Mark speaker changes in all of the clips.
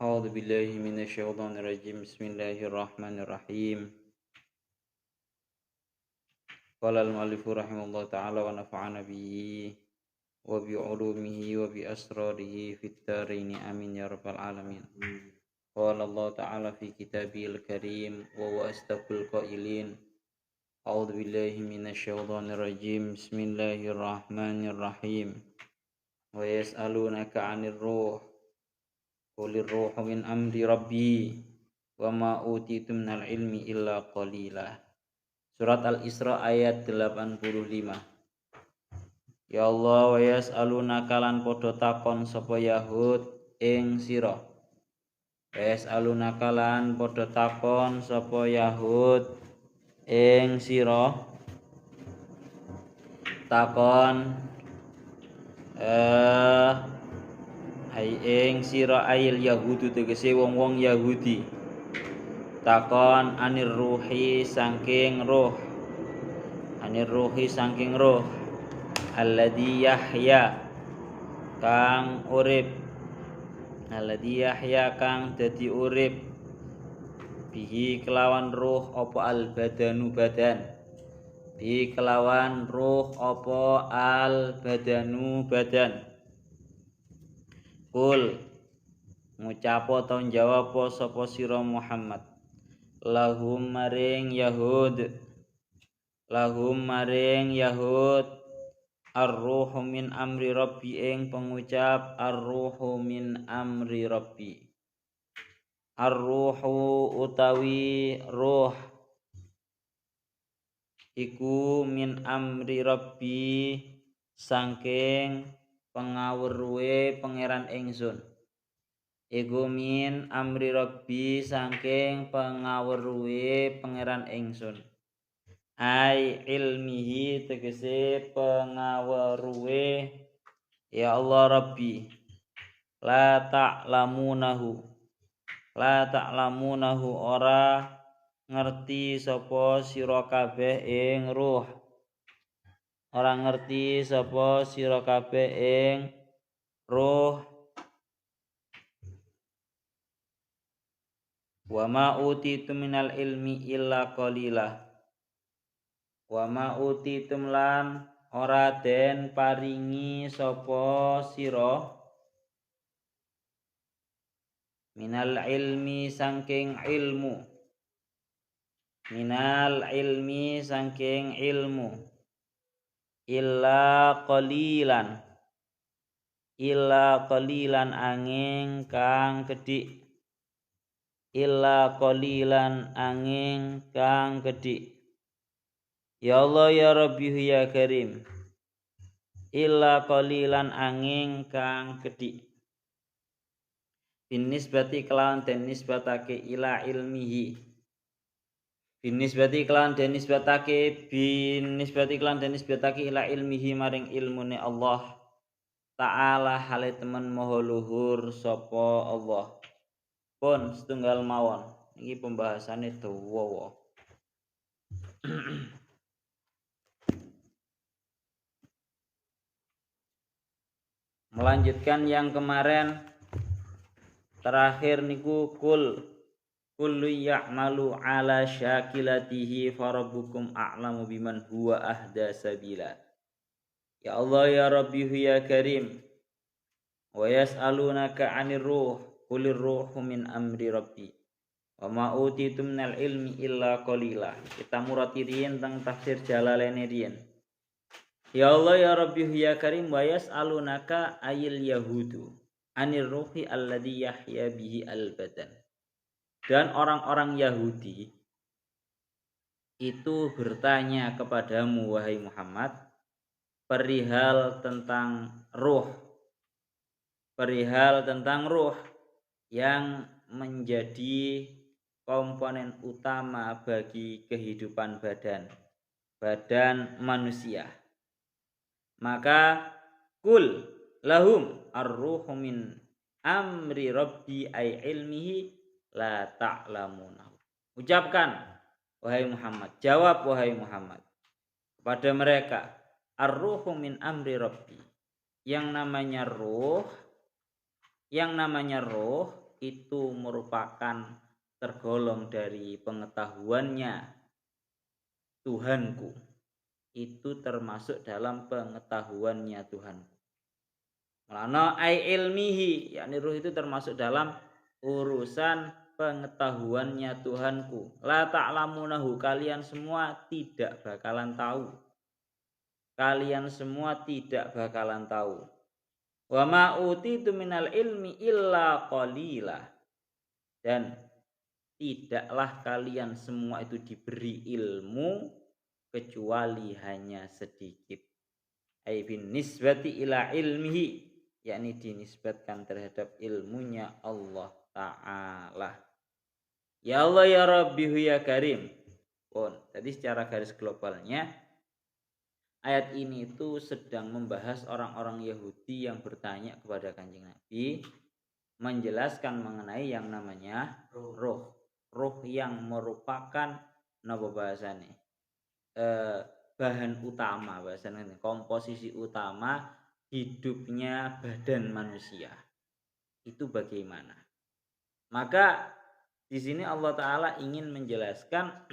Speaker 1: أعوذ بالله من الشيطان الرجيم بسم الله الرحمن الرحيم قال المؤلف رحمه الله تعالى ونفعنا به وبعلومه وبأسراره في الدارين آمين يا رب العالمين. قال الله تعالى في كتابه الكريم وهو أصدق القائلين أعوذ بالله من الشيطان الرجيم بسم الله الرحمن الرحيم ويسألونك عن الروح قل الروح من أمر ربي وما أوتيتم من العلم إلا قليلا. Surat Al-Isra ayat 85. Ya Allah wa yas'alunaka lan padha takon sapa Yahud ing sira. Wa yas'alunaka lan padha takon sapa Yahud ing sira. Takon ing sira ayil Yahudu tegese wong-wong Yahudi. Takon anir ruhi saking roh. Anir ruhi saking roh. Alladzi yahya kang urip. Alladzi yahya kang dadi urip. Bihi kelawan roh apa al badanu badan. Bihi kelawan roh apa al badanu badan. Kul ngucapo atau jawab sapa sira Muhammad lahum maring Yahud ar-ruhu min amri rabbi ing pengucap ar-ruhu min amri rabbi. Ar-ruhu utawi ruh iku min amri rabbi saking pengawruhe pangeran ingsun. Iku min amri rabbi saking pengawruhe pangeran ingsun. Ai ilmihi tegese pengawruhe ya Allah Rabbi. La ta'lamunahu ora ngerti sapa sira kabeh ing ruh. Ora ngerti sapa sira kabeh ing ruh. Wa ma utitum minal ilmi illa qalila. Wa ma utitum lan ora den paringi sapa sira minal ilmi saking ilmu. Minal ilmi saking ilmu. Illa qalilan angin kang gedhi. Illa qalilan angin kang gedhi. Ya Allah ya Rabbi ya Karim. Illa qalilan angin kang gedhi. Binisbati kelawan den nisbatake ila ilmihi. Binisbati kelawan den nisbatake ila ilmihi maring ilmune Allah Ta'ala hale temen maha luhur sapa Allah. Pun setunggal mawon iki pembahasannya dawa. Melanjutkan yang kemarin terakhir niku kullu ya'malu ala syakilatihi farabbukum a'lamu biman huwa ahda sabila. Ya Allah ya Rabbi ya Karim. Wa yas'alunaka 'anir ruh qulir ruhu min amri rabbi. Wa ma utitum minal ilmi illa qalila. Kita muratirin tentang tafsir Jalalaini riyen. Ya Allah ya Rabbi ya Karim wa yas'alunaka ayil yahudu anir ruhi alladhi yahya bihi al badan. Dan orang-orang Yahudi itu bertanya kepadamu wahai Muhammad perihal tentang ruh yang menjadi komponen utama bagi kehidupan badan manusia. Maka kul lahum ar-ruhu min amri rabbi ay ilmihi la ta'lamunahu. Ucapkan wahai Muhammad, jawab wahai Muhammad kepada mereka, ar-ruhu min amri rabbi. Yang namanya ruh itu merupakan tergolong dari pengetahuannya Tuhanku, itu termasuk dalam pengetahuannya Tuhanku. Melana ai ilmihi, yakni ruh itu termasuk dalam urusan pengetahuannya Tuhanku. La ta'lamunahu, kalian semua tidak bakalan tahu. Kalian semua tidak bakalan tahu. Wa ma utitu minal ilmi illa qalila. Dan tidaklah kalian semua itu diberi ilmu kecuali hanya sedikit. Ai bin nisbati ila ilmihi, yakni dinisbatkan terhadap ilmunya Allah Ta'ala. Ya Allah ya Rabbi ya Karim. Jadi secara garis globalnya ayat ini itu sedang membahas orang-orang Yahudi yang bertanya kepada Kanjeng Nabi, menjelaskan mengenai yang namanya roh yang merupakan napa bahasane bahan utama, bahasane komposisi utama hidupnya badan manusia. Itu bagaimana? Maka di sini Allah Ta'ala ingin menjelaskan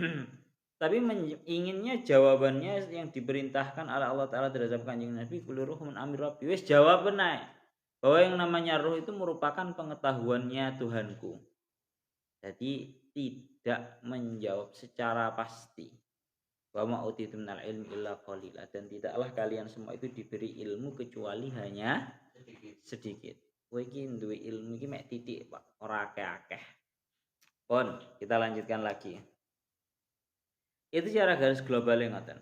Speaker 1: tapi inginnya jawabannya yang diperintahkan oleh Allah Ta'ala terhadap Kanjeng Nabi, kullu ruhun amir rabbi, wis jawab benar bahwa yang namanya roh itu merupakan pengetahuannya Tuhanku. Jadi tidak menjawab secara pasti. Wa ma utitu minal ilmi illa qalila, dan tidaklah kalian semua itu diberi ilmu kecuali hanya sedikit. Kowe iki duwe ilmu iki mek titik, Pak, ora akeh-akeh. Pun, kita lanjutkan lagi. Itu secara garis global ngoten.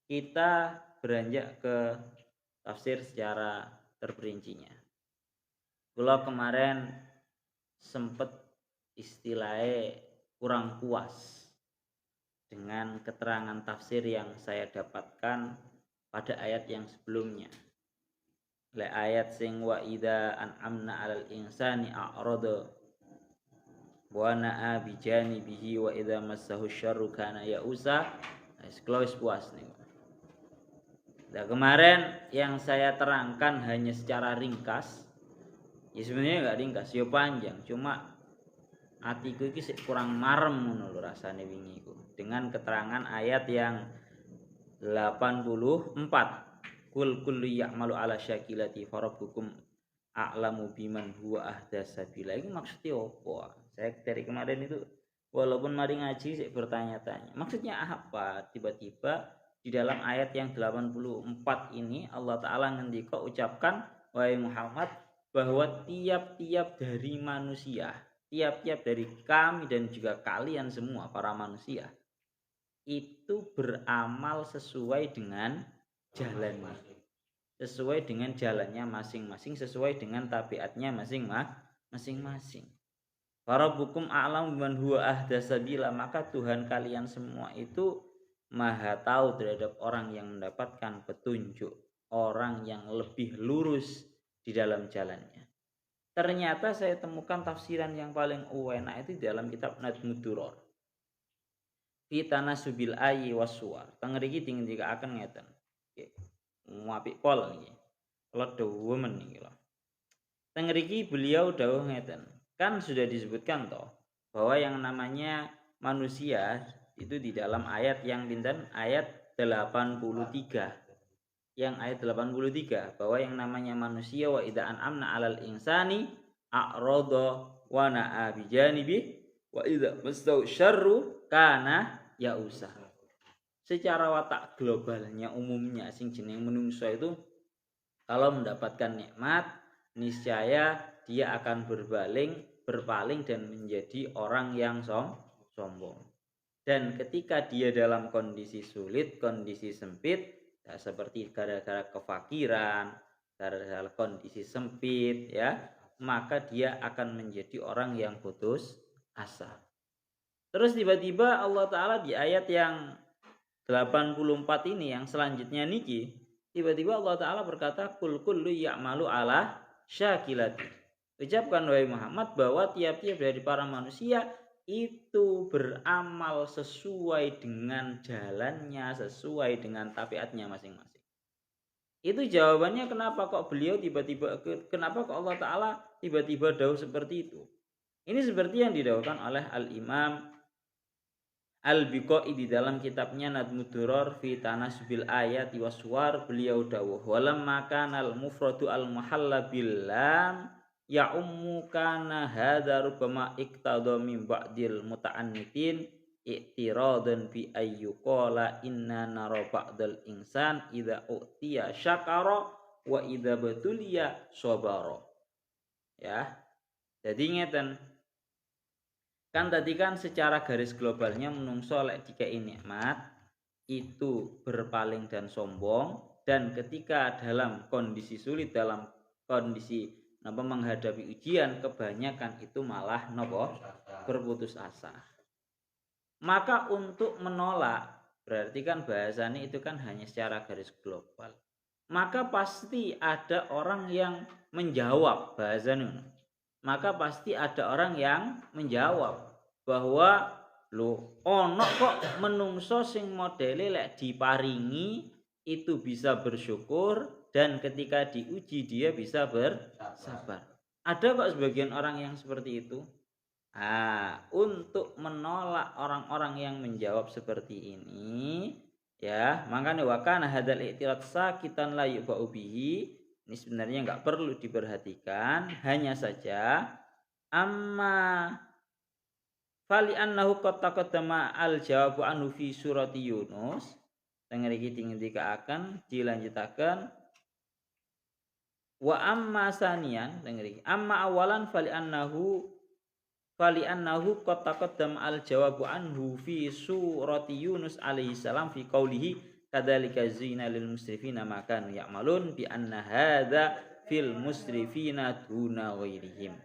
Speaker 1: Kita beranjak ke tafsir secara terperincinya. Kula kemarin sempet istilahnya kurang puas dengan keterangan tafsir yang saya dapatkan pada ayat yang sebelumnya. Ayat sing wa idza an'amna 'alal insani a'rada wa na'a bi janibihi wa idza massahu syarru kana ya'usa. Close puas nih. Nah, kemarin yang saya terangkan hanya secara ringkas. Ya sebenarnya enggak ringkas, ya panjang, cuma hatiku iki kurang marem ngono lho rasane wingi iku. Dengan keterangan ayat yang 84. Kul kullu ya'malu ala syakilati farabbukum a'lamu biman huwa ahda sabila. Ini maksudnya apa? Saya dari kemarin itu walaupun mari ngaji saya bertanya-tanya. Maksudnya apa? Tiba-tiba di dalam ayat yang 84 ini Allah Ta'ala ngendika ucapkan, wahai Muhammad, bahwa tiap-tiap dari manusia, tiap-tiap dari kami dan juga kalian semua para manusia itu beramal sesuai dengan jalannya, sesuai dengan jalannya masing-masing, sesuai dengan tabiatnya masing-masing. Farabbukum a'lamu biman huwa ahda sabila, maka Tuhan kalian semua itu maha tahu terhadap orang yang mendapatkan petunjuk, orang yang lebih lurus di dalam jalannya. Ternyata saya temukan tafsiran yang paling enak itu di dalam kitab Nadmud Duror. Fi tanasubil ayyi wassuwar. Teng mriki dingendikaken ngeten. Nggih. Apik pol niki. Kula dawuh men niki lho. Teng mriki beliau dawuh ngeten. Kan sudah disebutkan toh bahwa yang namanya manusia itu di dalam ayat yang pinten? Ayat 83. Yang ayat 83 bahwa yang namanya manusia wa idza an'amna 'alal insani a'rada wa na'a bi janibi wa idza masau syarru kana ya'usa. Secara watak globalnya umumnya sing jeneng menungso itu kalau mendapatkan nikmat niscaya dia akan berpaling dan menjadi orang yang sombong. Dan ketika dia dalam kondisi sulit, kondisi sempit, ya, seperti gara-gara kefakiran, gara-gara kondisi sempit, ya, maka dia akan menjadi orang yang putus asa. Terus tiba-tiba Allah Ta'ala di ayat yang 84 ini yang selanjutnya niki, tiba-tiba Allah Ta'ala berkata, kul kullu ya'malu ala syakilati. Ucapkan wahai Muhammad bahwa tiap-tiap dari para manusia itu beramal sesuai dengan jalannya, sesuai dengan tabiatnya masing-masing. Itu jawabannya kenapa kok beliau tiba-tiba, kenapa kok Allah Ta'ala tiba-tiba dawuh seperti itu? Ini seperti yang didawuhkan oleh Al-Imam Al-Biqai di dalam kitabnya Nadmud Duror fi Tanasubil Ayati Waswar. Beliau dawuh walam makanal mufradu al-muhalla billam ya ummu kana hadza rubbama iqtada min ba'dil muta'annitin i'tiradan bi ayyuqala inna nara ba'dal insan idza utiya syakara wa idza batuliya sabara. Ya. Jadi ngeten. Kan tadi kan secara garis globalnya menungso lek dikei nikmat itu berpaling dan sombong, dan ketika dalam kondisi sulit, dalam kondisi menghadapi ujian, kebanyakan itu malah berputus asa. Maka untuk menolak berarti kan bahasanya itu kan hanya secara garis global. Maka pasti ada orang yang menjawab bahasanya. Maka pasti ada orang yang menjawab bahwa lo ono kok menungso sing modele lek diparingi itu bisa bersyukur, dan ketika diuji dia bisa bersabar. Ada kok sebagian orang yang seperti itu. Untuk menolak orang-orang yang menjawab seperti ini, ya, makanya wakana hadal i'tirad sakitan la yuba'u bihi. Ini sebenarnya nggak perlu diperhatikan, hanya saja amma fali annahu qad taqaddama al jawabu anhu fi surati Yunus. Tengah iki dikaaken dilanjutaken wa amma sanian, tengah iki amma awalan fali annahu qad taqaddama al jawabu anhu fi surati Yunus alaihi salam fi qaulihi kadzalika zina lil musrifina ma kanu ya'malun bi anna hadza fil musrifina duna ghairihim.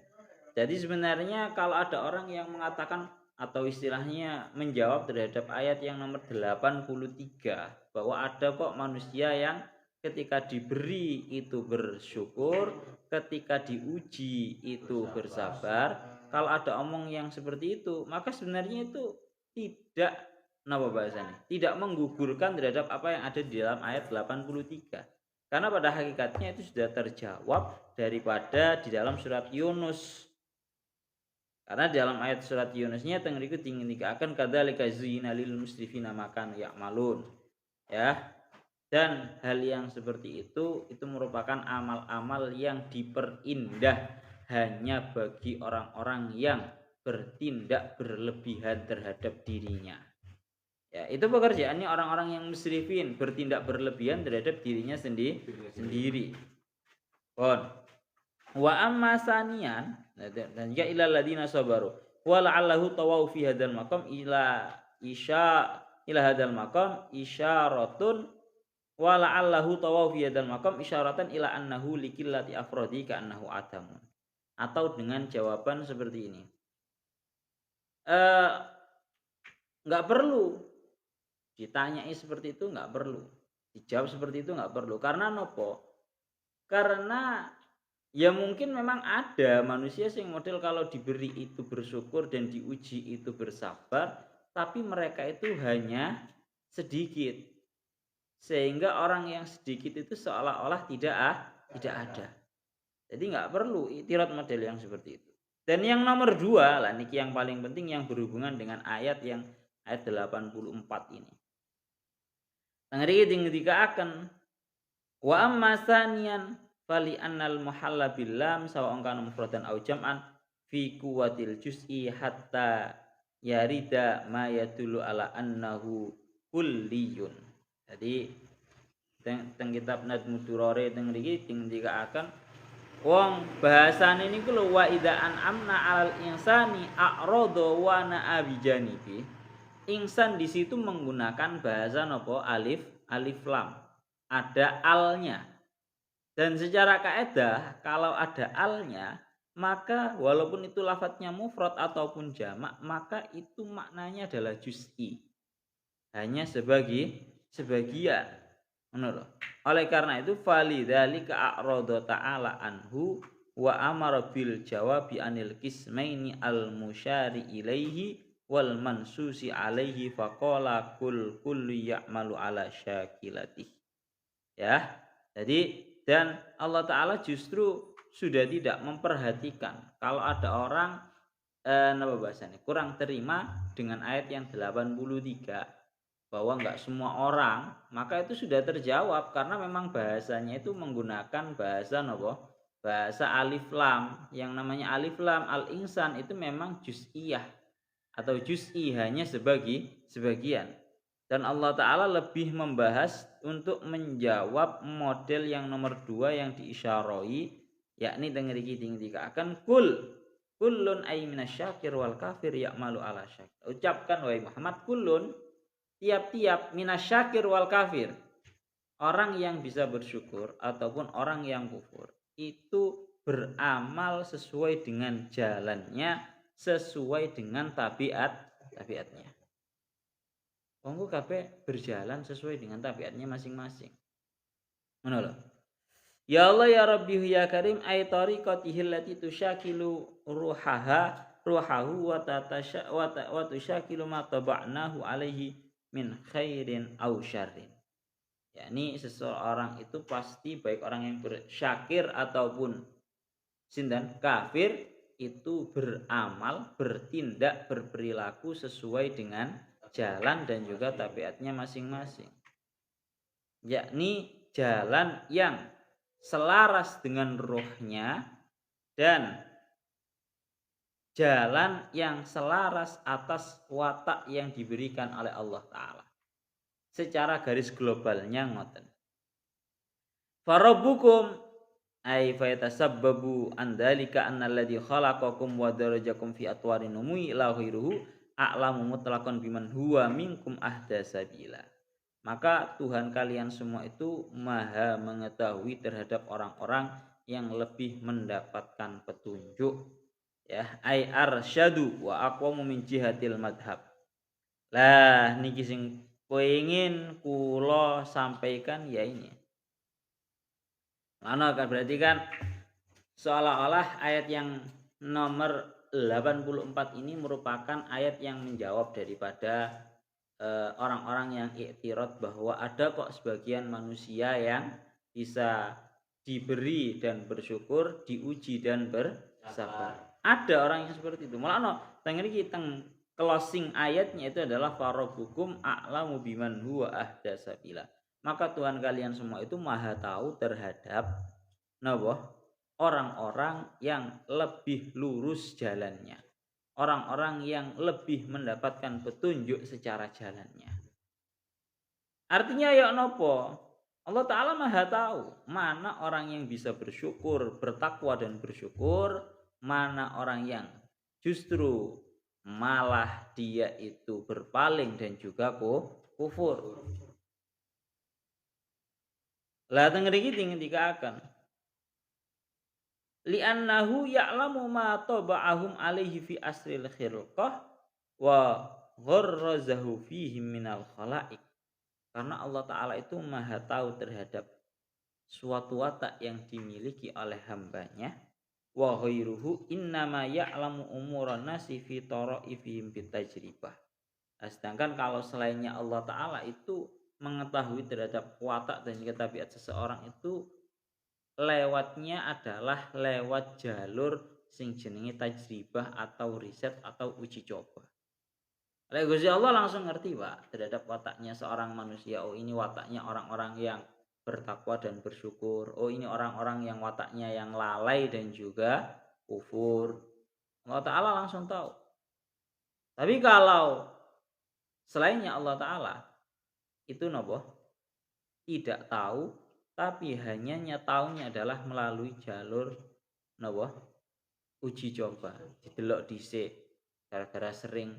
Speaker 1: Jadi sebenarnya kalau ada orang yang mengatakan atau istilahnya menjawab terhadap ayat yang nomor 83 bahwa ada kok manusia yang ketika diberi itu bersyukur, ketika diuji itu bersabar. Kalau ada omong yang seperti itu, maka sebenarnya itu tidak tidak menggugurkan terhadap apa yang ada di dalam ayat 83. Karena pada hakikatnya itu sudah terjawab daripada di dalam surat Yunus. Karena di dalam ayat surat Yunusnya tengriku tinggi akan kadzalika zina lil musrifina makan ya'malun. Ya. Dan hal yang seperti itu merupakan amal-amal yang diperindah hanya bagi orang-orang yang bertindak berlebihan terhadap dirinya. Ya, itu pekerjaannya orang-orang yang musrifin, bertindak berlebihan terhadap dirinya sendiri. Wa amma sanian, dan ya ilal ladina sabaru wa la'allahu tawaw fi hadzal maqam ila hadzal maqam isyaratun wa la'allahu tawaw fi hadzal maqam isyaratan ila annahu likillati afradi ka annahu adamun. Atau dengan jawaban seperti ini. Enggak perlu ditanyai seperti itu, nggak perlu dijawab seperti itu, nggak perlu. Karena nopo? Karena ya mungkin memang ada manusia yang model kalau diberi itu bersyukur dan diuji itu bersabar, tapi mereka itu hanya sedikit, sehingga orang yang sedikit itu seolah-olah tidak ada. Jadi nggak perlu i'tirad model yang seperti itu. Dan yang nomor 2 lah niki yang paling penting yang berhubungan dengan ayat 84 ini. Tengeri dikaaken wa amma sanian fali annal muhalla billam sawa'un kana mufradan aw jam'an fi quwwatil juz'i hatta yarida ma yadullu ala annahu kulliyun. Jadi teng kitab Nadmud Durore teng mriki dikaaken wong bahasane niku lho wa idza an'amna 'alal insani a'rada wa na'a bijanibi. Insan di situ menggunakan bahasa nopo alif lam, ada alnya. Dan secara kaidah kalau ada alnya, maka walaupun itu lafadznya mufrad ataupun jamak, maka itu maknanya adalah juz'i. Hanya sebagian. Menurut. Oleh karena itu falidzalika a'rada ta'ala anhu wa amara bil jawabi anil qismaini al musyari ilaihi wal mansusi alaihi faqala kullu ya'malu ala syakilatih. Ya. Jadi dan Allah Ta'ala justru sudah tidak memperhatikan. Kalau ada orang apa bahasanya kurang terima dengan ayat yang 83 bahwa enggak semua orang, maka itu sudah terjawab karena memang bahasanya itu menggunakan bahasa bahasa alif lam. Yang namanya alif lam al insan itu memang juz'iyah atau juz'i, hanya sebagian. Dan Allah Ta'ala lebih membahas untuk menjawab model yang nomor 2 yang diisyarahi, yakni dengeriki akan kullun ay minasyakir wal kafir ya'malu ala syakir. Ucapkan wahai Muhammad, kullun, tiap-tiap, minasyakir wal kafir, orang yang bisa bersyukur ataupun orang yang kufur itu beramal sesuai dengan jalannya, sesuai dengan tabiatnya. Wongku kabeh berjalan sesuai dengan tabiatnya masing-masing. Ngono lho. Ya Allah ya Rabbi ya Karim ay tariqatihi allati tusyakilu ruhahu wa tusyakilu ma taba'nahu alaihi min khairin aw syarrin. Yakni seseorang itu pasti baik orang yang bersyakir ataupun sindan kafir itu beramal, bertindak, berperilaku sesuai dengan jalan dan juga tabiatnya masing-masing. Yakni jalan yang selaras dengan rohnya dan jalan yang selaras atas watak yang diberikan oleh Allah Ta'ala. Secara garis globalnya ngoten. Farabbukum ay fayatasabbabu andalika annalladzi khalaqakum wa darajakum fi atwarin numui ila ghairuhu a'lamu mutlaqan biman huwa minkum ahda sabila. Maka Tuhan kalian semua itu maha mengetahui terhadap orang-orang yang lebih mendapatkan petunjuk, ya, ay arsyadu wa aqwamu min jihatil madhab. Lah niki sing pengin kula sampaikan ya ini. Mana kan berarti kan seolah-olah ayat yang nomor 84 ini merupakan ayat yang menjawab daripada orang-orang yang iktirad bahwa ada kok sebagian manusia yang bisa diberi dan bersyukur, diuji dan bersabar. Ada orang yang seperti itu. Malah tengeri kita closing ayatnya itu adalah farabbukum a'lamu biman huwa ahda sabila. Maka Tuhan kalian semua itu maha tahu terhadap orang-orang yang lebih lurus jalannya, orang-orang yang lebih mendapatkan petunjuk secara jalannya. Artinya ya nopo, Allah Ta'ala maha tahu mana orang yang bisa bersyukur, bertakwa dan bersyukur, mana orang yang justru malah dia itu berpaling dan juga kufur. Lah tengriki ketika akan li'annahu ya'lamu ma taba'ahum alaihi fi asril khilqah wa gharrazahu fihim minal khalaik. Karena Allah Ta'ala itu maha tahu terhadap suatu watak yang dimiliki oleh hambanya. Wa ghairuhu innama ya'lamu umuran nasi fi taraifihim bitajribah. Sedangkan kalau selainnya Allah Ta'ala itu mengetahui terhadap watak dan juga tabiat seseorang itu lewatnya adalah lewat jalur sing jenenge tajribah atau riset atau uji coba. Gusti Allah langsung ngerti Pak terhadap wataknya seorang manusia. Oh ini wataknya orang-orang yang bertakwa dan bersyukur. Oh ini orang-orang yang wataknya yang lalai dan juga kufur. Allah Ta'ala langsung tahu. Tapi kalau selainnya Allah Ta'ala itu tidak tahu, tapi hanya nyataunya adalah melalui jalur uji coba, didelok dhisik gara-gara sering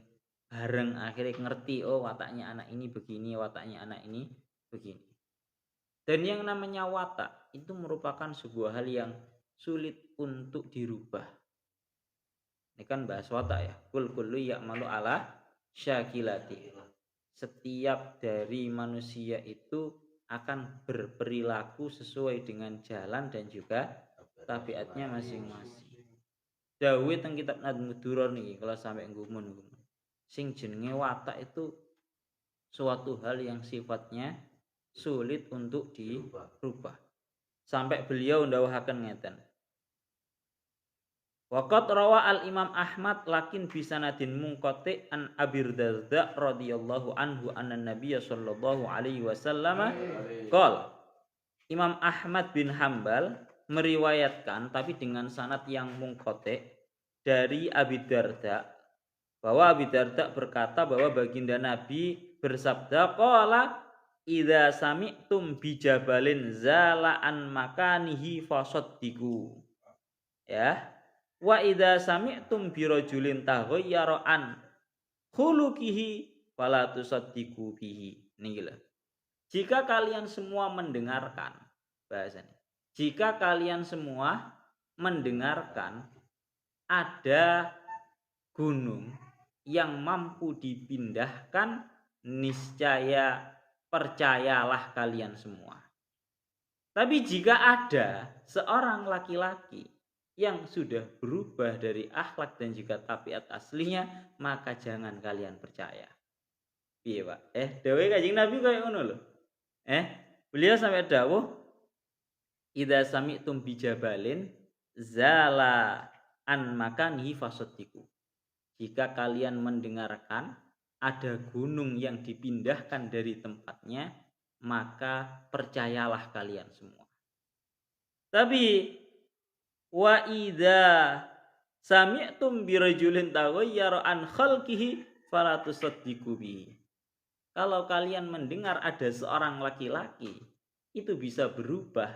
Speaker 1: bareng akhirnya ngerti oh wataknya anak ini begini, wataknya anak ini begini. Dan yang namanya watak itu merupakan sebuah hal yang sulit untuk dirubah. Ini kan bahas watak ya. Kullu ya'malu ala syakilati. Setiap dari manusia itu akan berperilaku sesuai dengan jalan dan juga tabiatnya masing-masing. Dawuh teng kitab Nadmud Duror niki kalau sampai ngumun. Sing jenenge watak itu suatu hal yang sifatnya sulit untuk dirubah. Sampai beliau ndawuhaken ngeten. Waqat rawa al Imam Ahmad lakin bisanadin munqati an Abi Darda radhiyallahu anhu anna Nabiy sallallahu alaihi wasallam qol. Imam Ahmad bin Hambal meriwayatkan tapi dengan sanad yang munqati dari Abi Darda bahwa Abi Darda berkata bahwa baginda Nabi bersabda qala idza sami'tum bijabalin zala an makanihi fasaddiqu. Ya. Wa idza sami'tum birajulin taghayyara an khuluqihi fala tusaddiqu bihi. Niki lho. Jika kalian semua mendengarkan bahasanya. Jika kalian semua mendengarkan ada gunung yang mampu dipindahkan, niscaya percayalah kalian semua. Tapi jika ada seorang laki-laki yang sudah berubah dari akhlak dan juga tabiat aslinya, maka jangan kalian percaya. Piye, Pak? Dawuh Kanjeng Nabi koyo ngono lho. Beliau sampai dawuh idza sami'tum bijabalin zala an makanihi fasaddiqu. Jika kalian mendengarkan ada gunung yang dipindahkan dari tempatnya, maka percayalah kalian semua. Tapi wa idza sami'tum birajulin taghayyara an khalqihi fala tusaddiqu bihi. Kalau kalian mendengar ada seorang laki-laki itu bisa berubah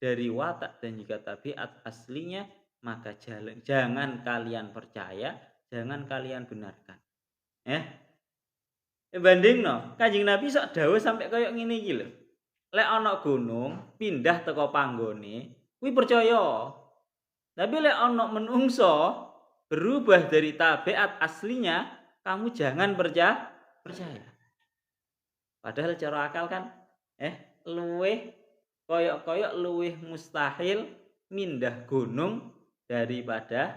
Speaker 1: dari watak dan juga tabiat aslinya, maka jangan kalian percaya, jangan kalian benarkan. Bandingno, Kanjeng Nabi sok dawuh sampai kaya ngene iki lho. Lek ana gunung pindah teko panggone, kuwi percaya. Tapi lek ana menungso berubah dari tabiat aslinya, kamu jangan percaya. Padahal cara akal kan luwih koyok-koyok luwih mustahil mindah gunung daripada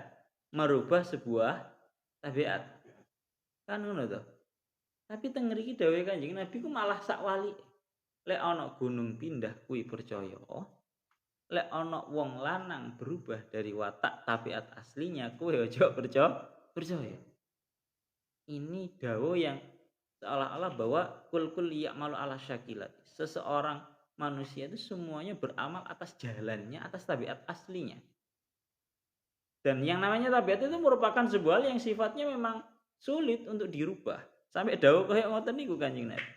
Speaker 1: merubah sebuah tabiat. Kan ngono to. Tapi teng mriki dawuh Kanjeng Nabi ku malah sakwali. Lek ana gunung pindah kuwi percaya. Lek ana wong lanang berubah dari watak tabiat aslinya, kowe aja percaya. Ini dawuh yang seolah-olah bahwa kul ya'malu ala syakilat. Seseorang manusia itu semuanya beramal atas jalannya, atas tabiat aslinya. Dan yang namanya tabiat itu merupakan sebuah hal yang sifatnya memang sulit untuk dirubah. Sampai dawuh kaya ngoten niku Kanjeng Nabi.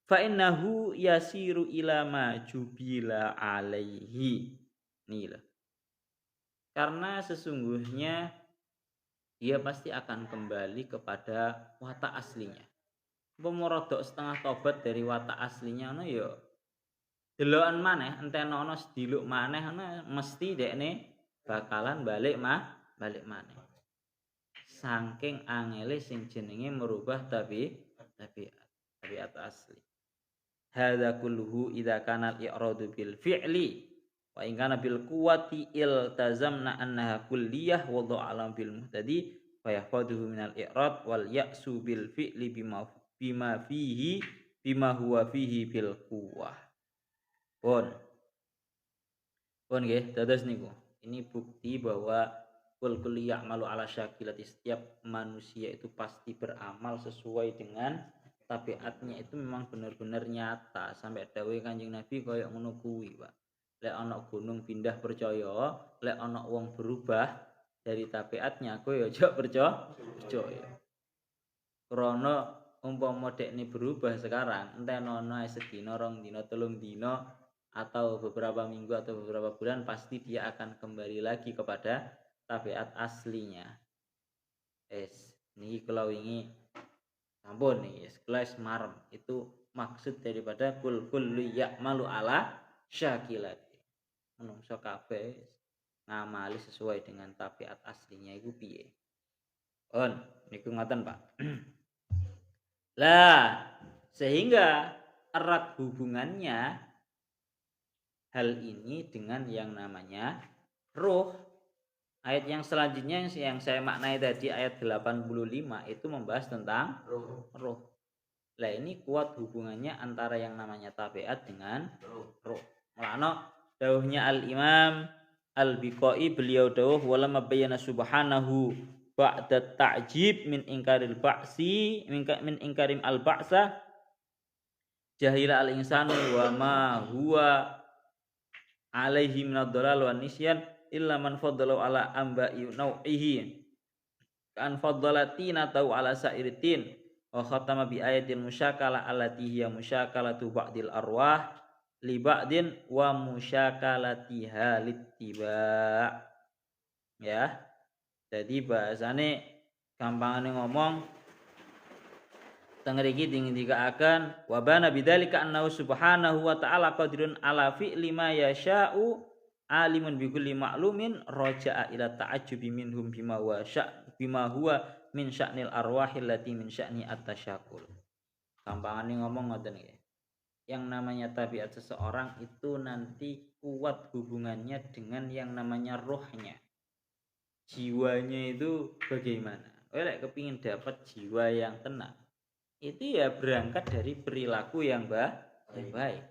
Speaker 1: Fa innahu yasiru ila ma jubila alaihi. Nih loh. Karena sesungguhnya dia pasti akan kembali kepada watak aslinya. Pemorodok setengah tobat dari watak aslinya ngono ya delokan maneh entenono sediluk maneh ngono mesti dekne bakalan balik maneh. Saking angele sing jenenge merubah tabiat asli. Hadza kulluhu idza kana al-i'radu bil fi'li wa in kana bil quwwati iltazamna annaha kulliyah wa dha'alam bil muhtadi fa yahfaduhu minal i'rad wal ya'su bil fi'li bima huwa fihi bil quwwah. Pun nggih dados niku. Ini bukti bahwa kul ya'malu ala syakilati, setiap manusia itu pasti beramal sesuai dengan tabiatnya, itu memang benar-benar nyata. Sampai dawuh Kanjeng Nabi kaya ngono kuwi, Pak. Lek ana gunung pindah percaya, lek ana wong berubah dari tabiatnya kowe aja percaya. Krana umpama dekne berubah sekarang, entenono sedina, rong dina, telung dina atau beberapa minggu atau beberapa bulan, pasti dia akan kembali lagi kepada tabiat aslinya. Niki kula wingi sampun nih, kelas marem itu maksud daripada kul ya'malu ala syakilati. Menungso kabeh ngamali sesuai dengan tabiat aslinya iku piye. Niku ngoten, Pak. Lah, sehingga erat hubungannya hal ini dengan yang namanya ruh. Ayat yang selanjutnya yang saya maknai tadi ayat 85 itu membahas tentang ruh. Lah ini kuat hubungannya antara yang namanya tabiat dengan ruh. Mulane dawuhnya Al-Imam Al-Biqai beliau dawuh walamma bayyana subhanahu ba'da ta'jib min ingkaril ba'si min ingkarim al-ba'sa jahila al-insanu wa ma huwa alaihi minad-dhalal wan nisyan illa man faddalu ala amba'i nau'ihi kan faddalatina tau ala sairitin wa khatama bi ayatil musyakalah allati hiya musyakalatu ba'dil arwah li ba'din wa musyakalatiha littiba. Ya, jadi bahasane gampangane ngomong teng mriki dikaaken wa bana bidzalika annahu subhanahu wa ta'ala qadirun ala fi'li ma yasha'u alimun bi kulli ma'lumin raja'a ila ta'ajjubi minhum bima huwa min sya'nil arwahil lati min sya'ni at-tasyakul. Gampangane ngomong ngoten nggih. Yang namanya tabiat seseorang itu nanti kuat hubungannya dengan yang namanya rohnya. Jiwanya itu bagaimana? Lek kepingin dapat jiwa yang tenang, itu ya berangkat dari perilaku yang baik.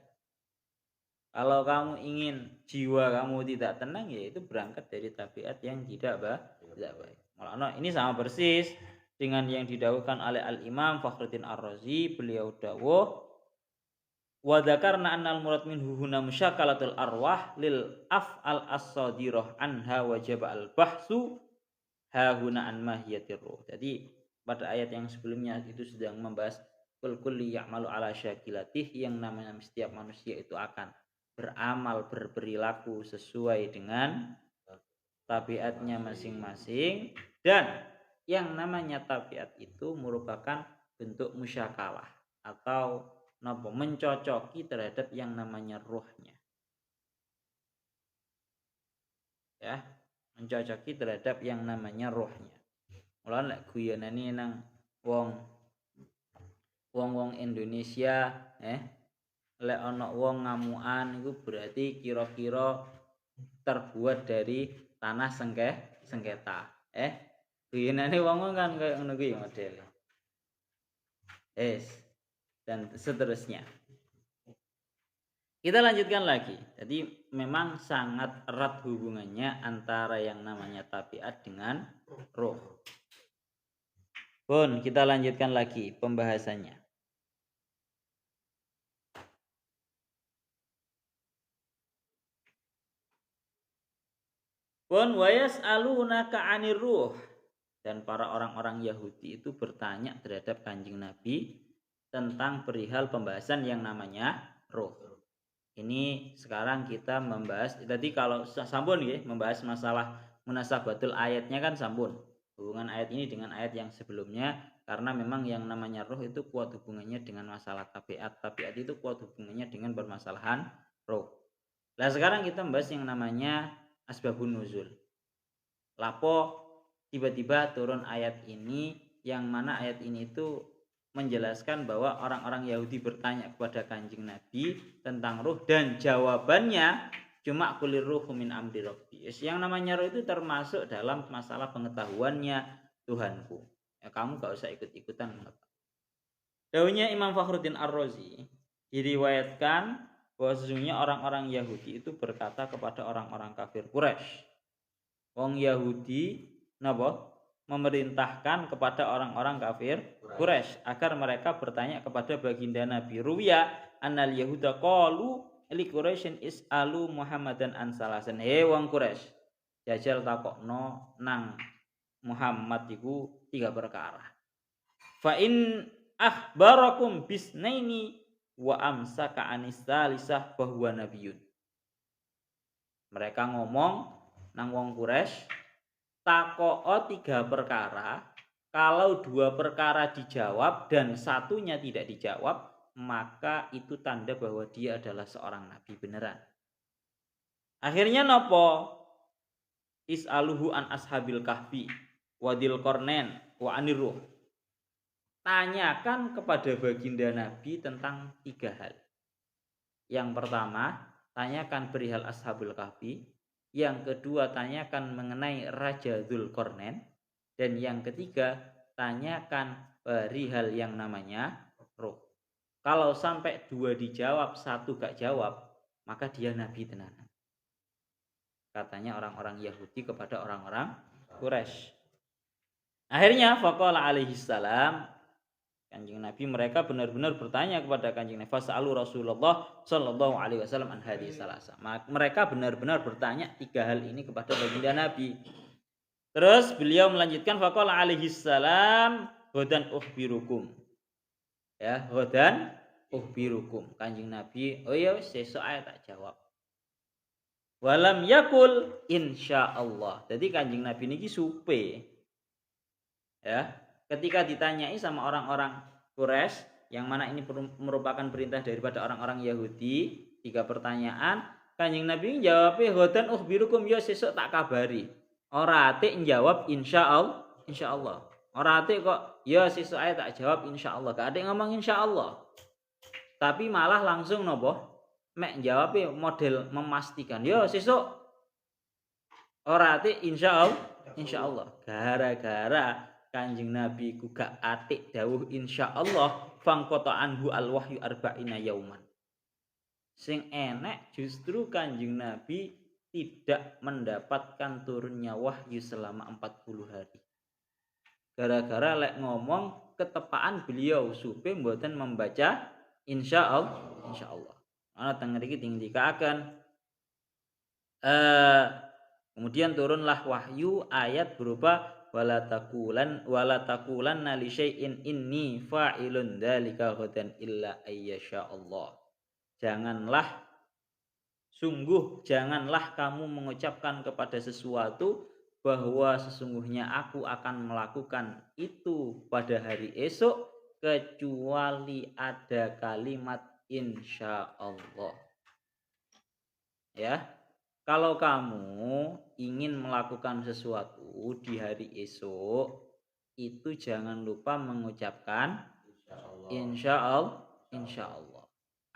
Speaker 1: Kalau kamu ingin jiwa kamu tidak tenang, ya itu berangkat dari tabiat yang tidak baik. Malah ini sama persis dengan yang didawuhkan oleh Al-Imam Fakhruddin Ar-Razi. Beliau dawuh wa dzakarna annal murad minhu huna musyakkalatul arwah lil af'al as-sadirah anha wajaba al-bahsu ha huna an mahiyatir ruh. Jadi pada ayat yang sebelumnya itu sedang membahas kulli ya'malu ala syakilatih, yang namanya setiap manusia itu akan beramal berperilaku sesuai dengan tabiatnya masing-masing, dan yang namanya tabiat itu merupakan bentuk musyakalah atau mencocoki terhadap yang namanya ruhnya. Ya, mencocoki terhadap yang namanya ruhnya. Mulane lek guyonane nang wong Indonesia, lek ana wong ngamukan iku berarti kira-kira terbuat dari tanah sengketa. Guyonane wong kan kayak ngono kuwi model. Dan seterusnya. Kita lanjutkan lagi. Jadi memang sangat erat hubungannya antara yang namanya tabiat dengan roh. Pun kita lanjutkan lagi pembahasannya. Pun wayas'alunaka 'anir ruh, dan para orang-orang Yahudi itu bertanya terhadap Kanjeng Nabi tentang perihal pembahasan yang namanya roh. Ini sekarang kita membahas, tadi kalau sampun ya, membahas masalah munasabatul ayatnya kan sampun. Hubungan ayat ini dengan ayat yang sebelumnya, karena memang yang namanya roh itu kuat hubungannya dengan masalah tabiat. Tabiat itu kuat hubungannya dengan permasalahan roh. Nah sekarang kita membahas yang namanya asbabun nuzul. Lapo tiba-tiba turun ayat ini, yang mana ayat ini itu menjelaskan bahwa orang-orang Yahudi bertanya kepada Kanjeng Nabi tentang ruh, dan jawabannya cuma kulir ruhu min amri rabbi. Yang namanya ruh itu termasuk dalam masalah pengetahuannya Tuhanku. Ya, kamu gak usah ikut-ikutan mengetahui. Dawuhnya Imam Fakhruddin Ar-Razi, diriwayatkan bahwa sesungguhnya orang-orang Yahudi itu berkata kepada orang-orang kafir Quraisy. Wong Yahudi napa? Memerintahkan kepada orang-orang kafir Quraisy agar mereka bertanya kepada baginda Nabi. Ruwiya annal yahuda qalu li Quraisyin is'alu Muhammadan an salasan. Wong Quraisy, jajal takokno nang Muhammad iku 3 perkara. Fa in akhbarakum bisnaini wa amsaka anis salisah bahwa nabiyun. Mereka ngomong nang wong Quraisy, takoo 3 perkara, kalau 2 perkara dijawab dan satunya tidak dijawab, maka itu tanda bahwa dia adalah seorang nabi beneran. Akhirnya nopo? Is'aluhu an ashabil kahfi wadil kornen wa aniruh. Tanyakan kepada baginda Nabi tentang 3 hal. Yang pertama, tanyakan perihal ashabul kahfi. Yang kedua, tanyakan mengenai Raja Dzulqarnain. Dan yang ketiga, tanyakan perihal yang namanya roh. Kalau sampai 2 dijawab, 1 gak jawab, maka dia nabi tenanan. katanya orang-orang Yahudi kepada orang-orang Quraisy. Akhirnya faqala alaihi salam, Kanjeng Nabi mereka benar-benar bertanya kepada Kanjeng Nabi, fasalu Rasulullah sallallahu alaihi wasallam an hadis salasa. Mereka benar-benar bertanya 3 hal ini kepada baginda Nabi. Terus beliau melanjutkan faqala alaihi salam, "Hodan ukhbirukum." Ya, hodan ukhbirukum. Kanjeng Nabi, "Oh ya, sesuk ae tak jawab." Walam yakul insyaallah. Jadi Kanjeng Nabi niki supe. Ya, ketika ditanyai sama orang-orang Quraisy, yang mana ini merupakan perintah daripada orang-orang Yahudi, 3 pertanyaan, Kanjeng Nabi jawabnya hodan ukhbirukum, ya sesuk tak kabari. Ora ate njawab insyaallah. Ora ate kok ya sesuk ae tak jawab insyaallah. Gak ate ngomong insyaallah. Tapi malah langsung nopo? Mek jawabnya model memastikan, ya sesuk. Ora ate insyaallah. Gara-gara Kanjeng Nabi ku gak atik dawuh insyaallah, fangqata anhu alwahyu arba'ina yauman. Sing enek justru Kanjeng Nabi tidak mendapatkan turunnya wahyu selama 40 hari. Gara-gara lek ngomong ketepaan beliau supe mboten membaca insyaallah. Ana teng mriki dikaaken kemudian turunlah wahyu ayat berupa wala taqulanna li syai'in inni fa'ilun dzalika ghadan illa ayyasha Allah. Janganlah kamu mengucapkan kepada sesuatu bahwa sesungguhnya aku akan melakukan itu pada hari esok kecuali ada kalimat insyaallah. Ya. Kalau kamu ingin melakukan sesuatu di hari esok, itu jangan lupa mengucapkan insyaallah.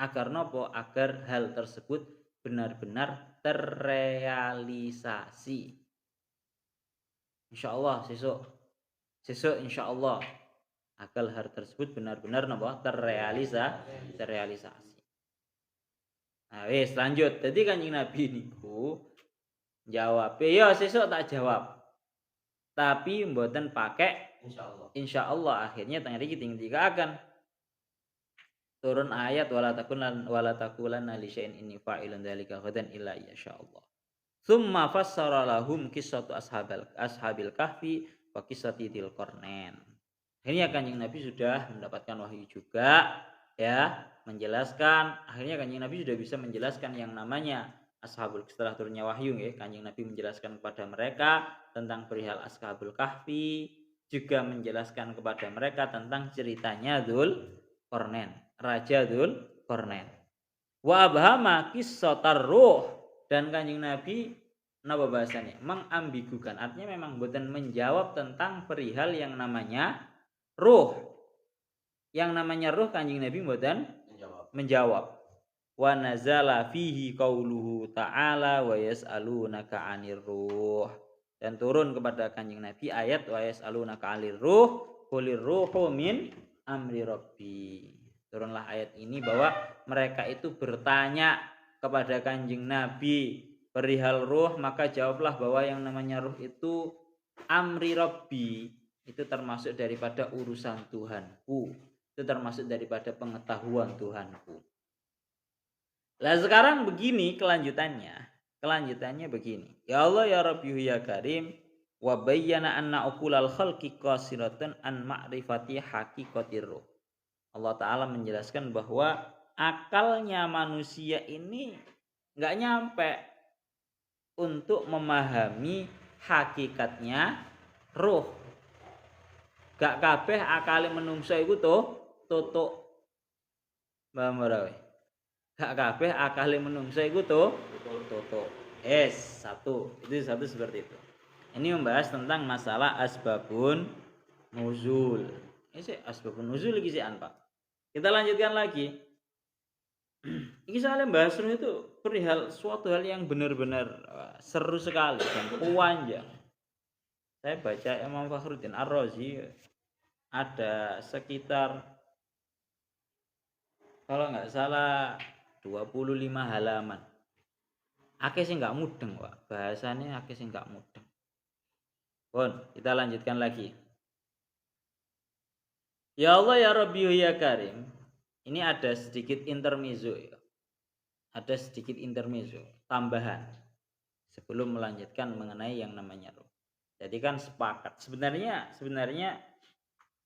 Speaker 1: Agar nopo? Agar hal tersebut benar-benar terrealisasi. Insyaallah sesuk insyaallah. Agar hal tersebut benar-benar nopo? Terrealisasi. Nah, wis lanjut. Jadi Kanjeng Nabi niku jawab, ya sesuk tak jawab. Tapi mboten pakai insyaallah. Akhirnya teng mriki dikaaken turun ayat wala taqulanna li syai'in inni fa'ilun dzalika ghadan illa insyaallah. Tsumma fassara lahum qissatu ashabil kahfi wa qissati dzil qarnain. Akhirnya Kanjeng Nabi sudah mendapatkan wahyu juga, ya, menjelaskan. Akhirnya Kanjeng Nabi sudah bisa menjelaskan yang namanya ashabul, setelah turunnya wahyu ya, Kanjeng Nabi menjelaskan kepada mereka tentang perihal ashabul kahfi, juga menjelaskan kepada mereka tentang ceritanya Dzul Qarnain, Raja Dzul Qarnain. Wa abhama qissatar ruh, dan Kanjeng Nabi napa bahasanya? Mengambigukan. Artinya memang boten menjawab tentang perihal yang namanya ruh. Yang namanya ruh Kanjeng Nabi boten menjawab. Wa nazala fihi qauluhu ta'ala wa yas'alunaka 'anir ruh. Dan turun kepada Kanjeng Nabi ayat wa yas'alunaka 'anir ruh qulir ruhu min amri rabbi. Turunlah ayat ini bahwa mereka itu bertanya kepada Kanjeng Nabi perihal ruh, maka jawablah bahwa yang namanya ruh itu amri rabbi, itu termasuk daripada urusan Tuhanku. Itu termasuk daripada pengetahuan Tuhanku. Lah sekarang begini kelanjutannya begini. Ya Allah ya Rabbi ya Karim, wa bayyana anna uqulal khalqi qasiratun an ma'rifati haqiqatir ruh. Allah Ta'ala menjelaskan bahwa akalnya manusia ini enggak nyampe untuk memahami hakikatnya ruh. Gak kabeh akale menungso iku tutuk. Mbah gak kabeh akale menungso iku tutuk. Satu seperti itu. Ini membahas tentang masalah asbabun nuzul. Ini asbabun nuzul iki sian, Pak. Kita lanjutkan lagi. Ini soalnya bahas itu perihal suatu hal yang benar-benar seru sekali dan panjang. Saya baca Imam Fakhruddin Ar-Razi ada sekitar kalau nggak salah 25 halaman Akeh sing gak mudeng, Pak. Bahasane akeh sing gak mudeng. Pun, kita lanjutkan lagi. Ya Allah ya Rabbi ya Karim. Ini ada sedikit intermezzo ya. Ada sedikit intermezzo, tambahan sebelum melanjutkan mengenai yang namanya roh. Jadi kan sepakat. Sebenarnya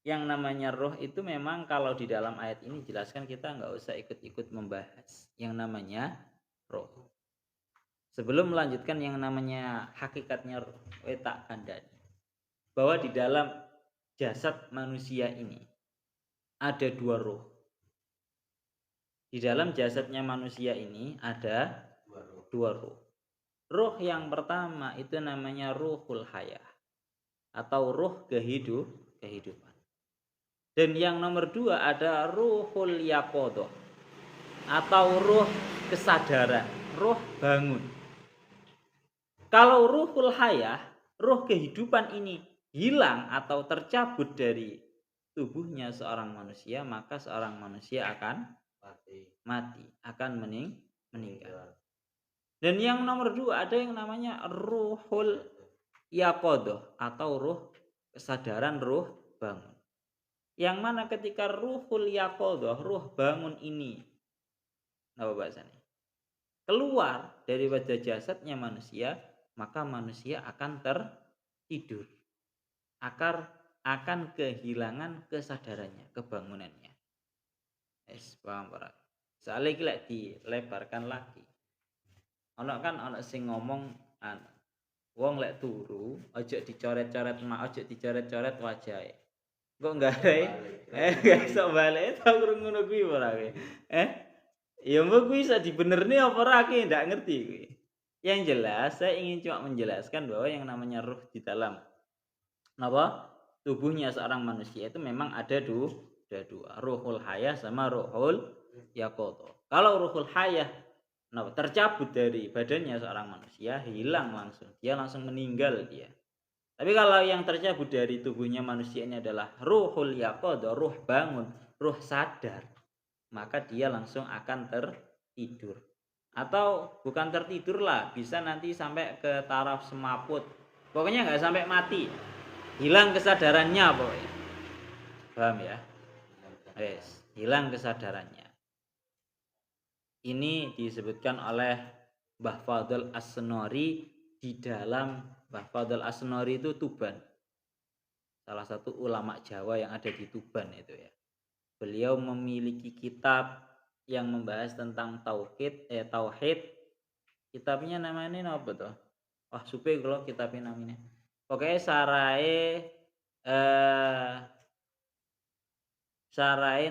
Speaker 1: yang namanya roh itu memang kalau di dalam ayat ini jelaskan kita nggak usah ikut-ikut membahas yang namanya roh. Sebelum melanjutkan yang namanya hakikatnya roh, tak kandani bahwa di dalam jasad manusia ini ada dua roh. Di dalam jasadnya manusia ini ada dua roh. Roh yang pertama itu namanya ruhul hayah atau roh kehidupan. Dan yang nomor dua ada ruhul yaqodoh atau roh kesadaran, roh bangun. Kalau ruhul hayah, roh kehidupan ini hilang atau tercabut dari tubuhnya seorang manusia, maka seorang manusia akan mati, akan meninggal. Dan yang nomor dua ada yang namanya ruhul yaqodoh atau ruh kesadaran, ruh bangun. Yang mana ketika ruhul yaqodoh, ruh bangun ini, apa bahasanya? Keluar daripada jasadnya manusia, maka manusia akan tertidur. Akan kehilangan kesadarannya, kebangunannya. Paham para. Soalnya iki lek dilebarkan lagi. Ana sing ngomong wong lek turu aja dicoret-coret aja dicoret-coret wajahe. Kok gawe gak iso balik tau krungu ngono kuwi ora kowe. Ya mbok kuwi iso dibenerne apa ora ki ndak ngerti kuwi. Yang jelas saya ingin cuma menjelaskan bahwa yang namanya ruh di dalam tubuhnya seorang manusia itu memang ada dua, ruhul hayah sama ruhul yaqodoh. Kalau ruhul hayah tercabut dari badannya seorang manusia, hilang langsung, dia langsung meninggal dia. Tapi kalau yang tercabut dari tubuhnya manusia ini adalah ruhul yaqodoh, ruh bangun, ruh sadar, maka dia langsung akan tertidur. Atau bukan tertidur lah, bisa nanti sampai ke taraf semaput. Pokoknya nggak sampai mati, hilang kesadarannya pokoknya. Paham ya? Hilang kesadarannya. Ini disebutkan oleh Mbah Fadl As-Senori di dalam Mbah Fadl As-Senori itu Tuban. Salah satu ulama Jawa yang ada di Tuban itu ya. Beliau memiliki kitab yang membahas tentang tauhid. Kitabnya namanya apa tuh? Wah, supaya kalau kitabnya namanya. Oke, Sarai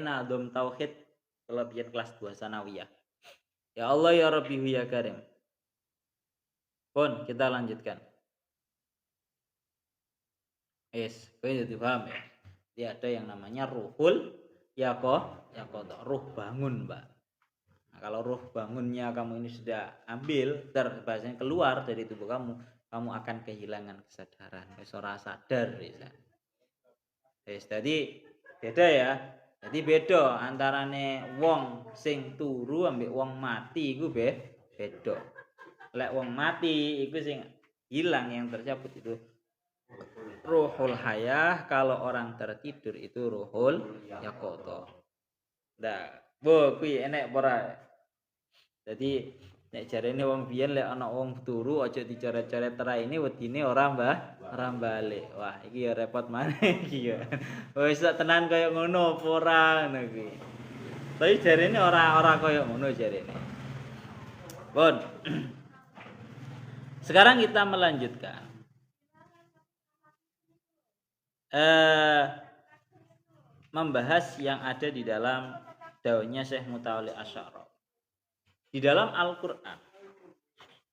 Speaker 1: Nadom Tauhid kelebihan kelas 2 sanawiyah. Ya Allah ya Rabbi ya Karim. Pun kita lanjutkan. Kalian jadi paham ya. Dia ada yang namanya ruhul yaqodoh, ruh bangun, Mbak. Nah, kalau ruh bangunnya kamu ini sudah ambil, bahasanya keluar dari tubuh kamu akan kehilangan kesadaran. Ora sadar bisa. Jadi beda ya. Jadi beda antarane wong sing turu ambek wong mati iku beda. Lek wong mati iku sing hilang yang tercabut itu ruhul hayah, kalau orang tertidur itu ruhul yaqodoh. Nah, kuwi enek ora. Jadi nek jarene wong biyen lek ana wong turu aja dicoret-coret ini wedine ora balik. Wah, iki ya repot maneh iki ya. Wis tenan kaya ngono apa ora ngono kuwi. Tapi jarene ora kaya ngono jarene. Bon. Sekarang kita melanjutkan. Membahas yang ada di dalam daunnya Syekh Mutawalli Asy'ari. Di dalam Al-Qur'an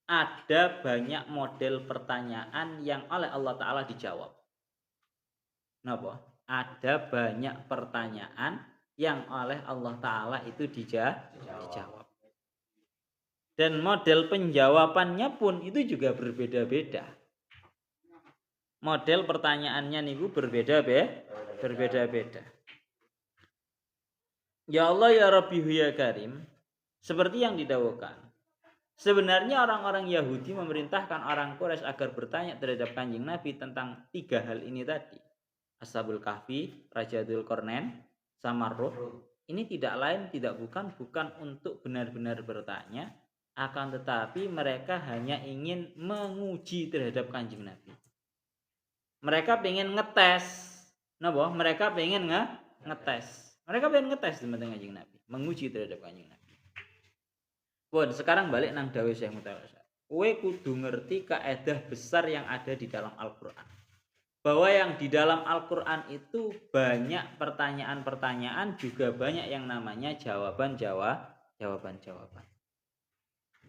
Speaker 1: ada banyak model pertanyaan yang oleh Allah Ta'ala dijawab. Napa? Ada banyak pertanyaan yang oleh Allah Ta'ala itu dijawab. Dan model penjawabannya pun itu juga berbeda-beda. Model pertanyaannya niku berbeda-beda. Ya Allah ya Rabbi ya Karim, seperti yang didawuhkan. Sebenarnya orang-orang Yahudi memerintahkan orang Quraisy agar bertanya terhadap Kanjeng Nabi tentang 3 hal ini tadi. Ashabul Kahfi, Raja Dzulqarnain, sama Ruh. Ini tidak lain tidak bukan untuk benar-benar bertanya, akan tetapi mereka hanya ingin menguji terhadap Kanjeng Nabi. Mereka pengen ngetes. Napa? Mereka pengen ngetes. Mereka pengen ngetes tentang Kanjeng Nabi, menguji terhadap Kanjeng Nabi. Bon, sekarang balik nang dawuh Syekh Mutawallisat. Kowe kudu ngerti kaidah besar yang ada di dalam Al-Qur'an. Bahwa yang di dalam Al-Qur'an itu banyak pertanyaan-pertanyaan, juga banyak yang namanya jawaban-jawaban.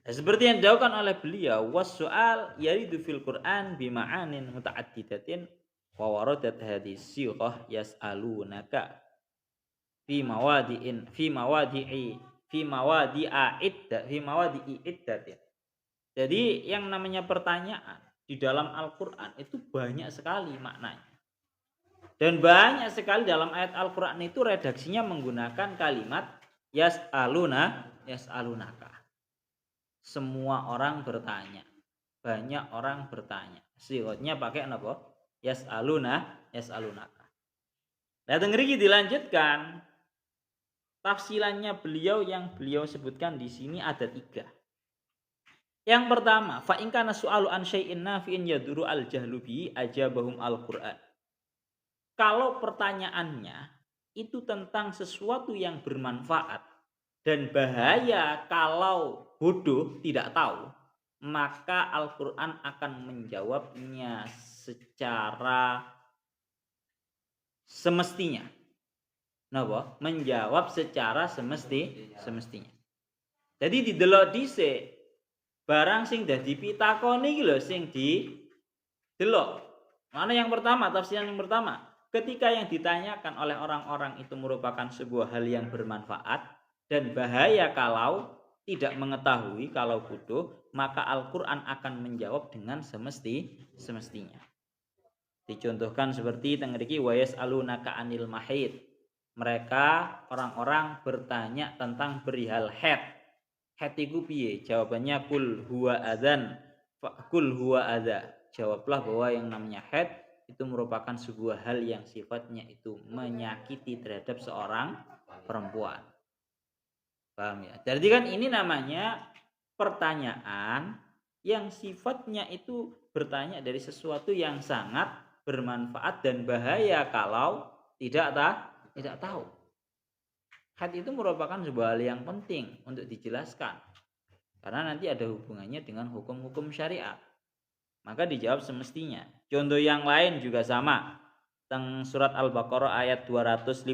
Speaker 1: Nah, seperti yang dijawabkan oleh beliau, was-su'al yaridu fil Qur'an bima'anin muta'addidatin wa waradat hadhihi sighah yas'alunaka fi mawadi'i iddatin. Jadi yang namanya pertanyaan di dalam Al-Qur'an itu banyak sekali maknanya. Dan banyak sekali dalam ayat Al-Qur'an itu redaksinya menggunakan kalimat yas'alunaka. Semua orang bertanya. Banyak orang bertanya. Sighahnya pakai apa? Yas'alunaka. Nah, tengeri dilanjutkan. Tafsilannya beliau yang beliau sebutkan di sini ada 3. Yang pertama, fa in kana su'alu an syai'in nafi'in yaduru al-jahlu bi ajabahum al-Qur'an. Kalau pertanyaannya itu tentang sesuatu yang bermanfaat dan bahaya kalau bodoh tidak tahu, maka Al-Qur'an akan menjawabnya secara semestinya. Napa? Menjawab secara semestinya. Jadi didelok dhisik barang sing dadi pitakone iki lho sing didelok. Mana yang pertama, tafsiran yang pertama, ketika yang ditanyakan oleh orang-orang itu merupakan sebuah hal yang bermanfaat dan bahaya kalau tidak mengetahui, kalau bodoh, maka Al-Qur'an akan menjawab dengan semestinya. Dicontohkan seperti teng mriki wa yas'alunaka 'anil mahid. Mereka orang-orang bertanya tentang perihal haid. Haid iku piye? Jawabannya kul huwa adzan. Kul huwa adza. Jawablah bahwa yang namanya haid itu merupakan sebuah hal yang sifatnya itu menyakiti terhadap seorang perempuan. Paham ya? Jadi kan ini namanya pertanyaan yang sifatnya itu bertanya dari sesuatu yang sangat bermanfaat dan bahaya kalau tidak tahu. Had itu merupakan sebuah hal yang penting untuk dijelaskan. Karena nanti ada hubungannya dengan hukum-hukum syariat. Maka dijawab semestinya. Contoh yang lain juga sama. Teng surat Al-Baqarah ayat 215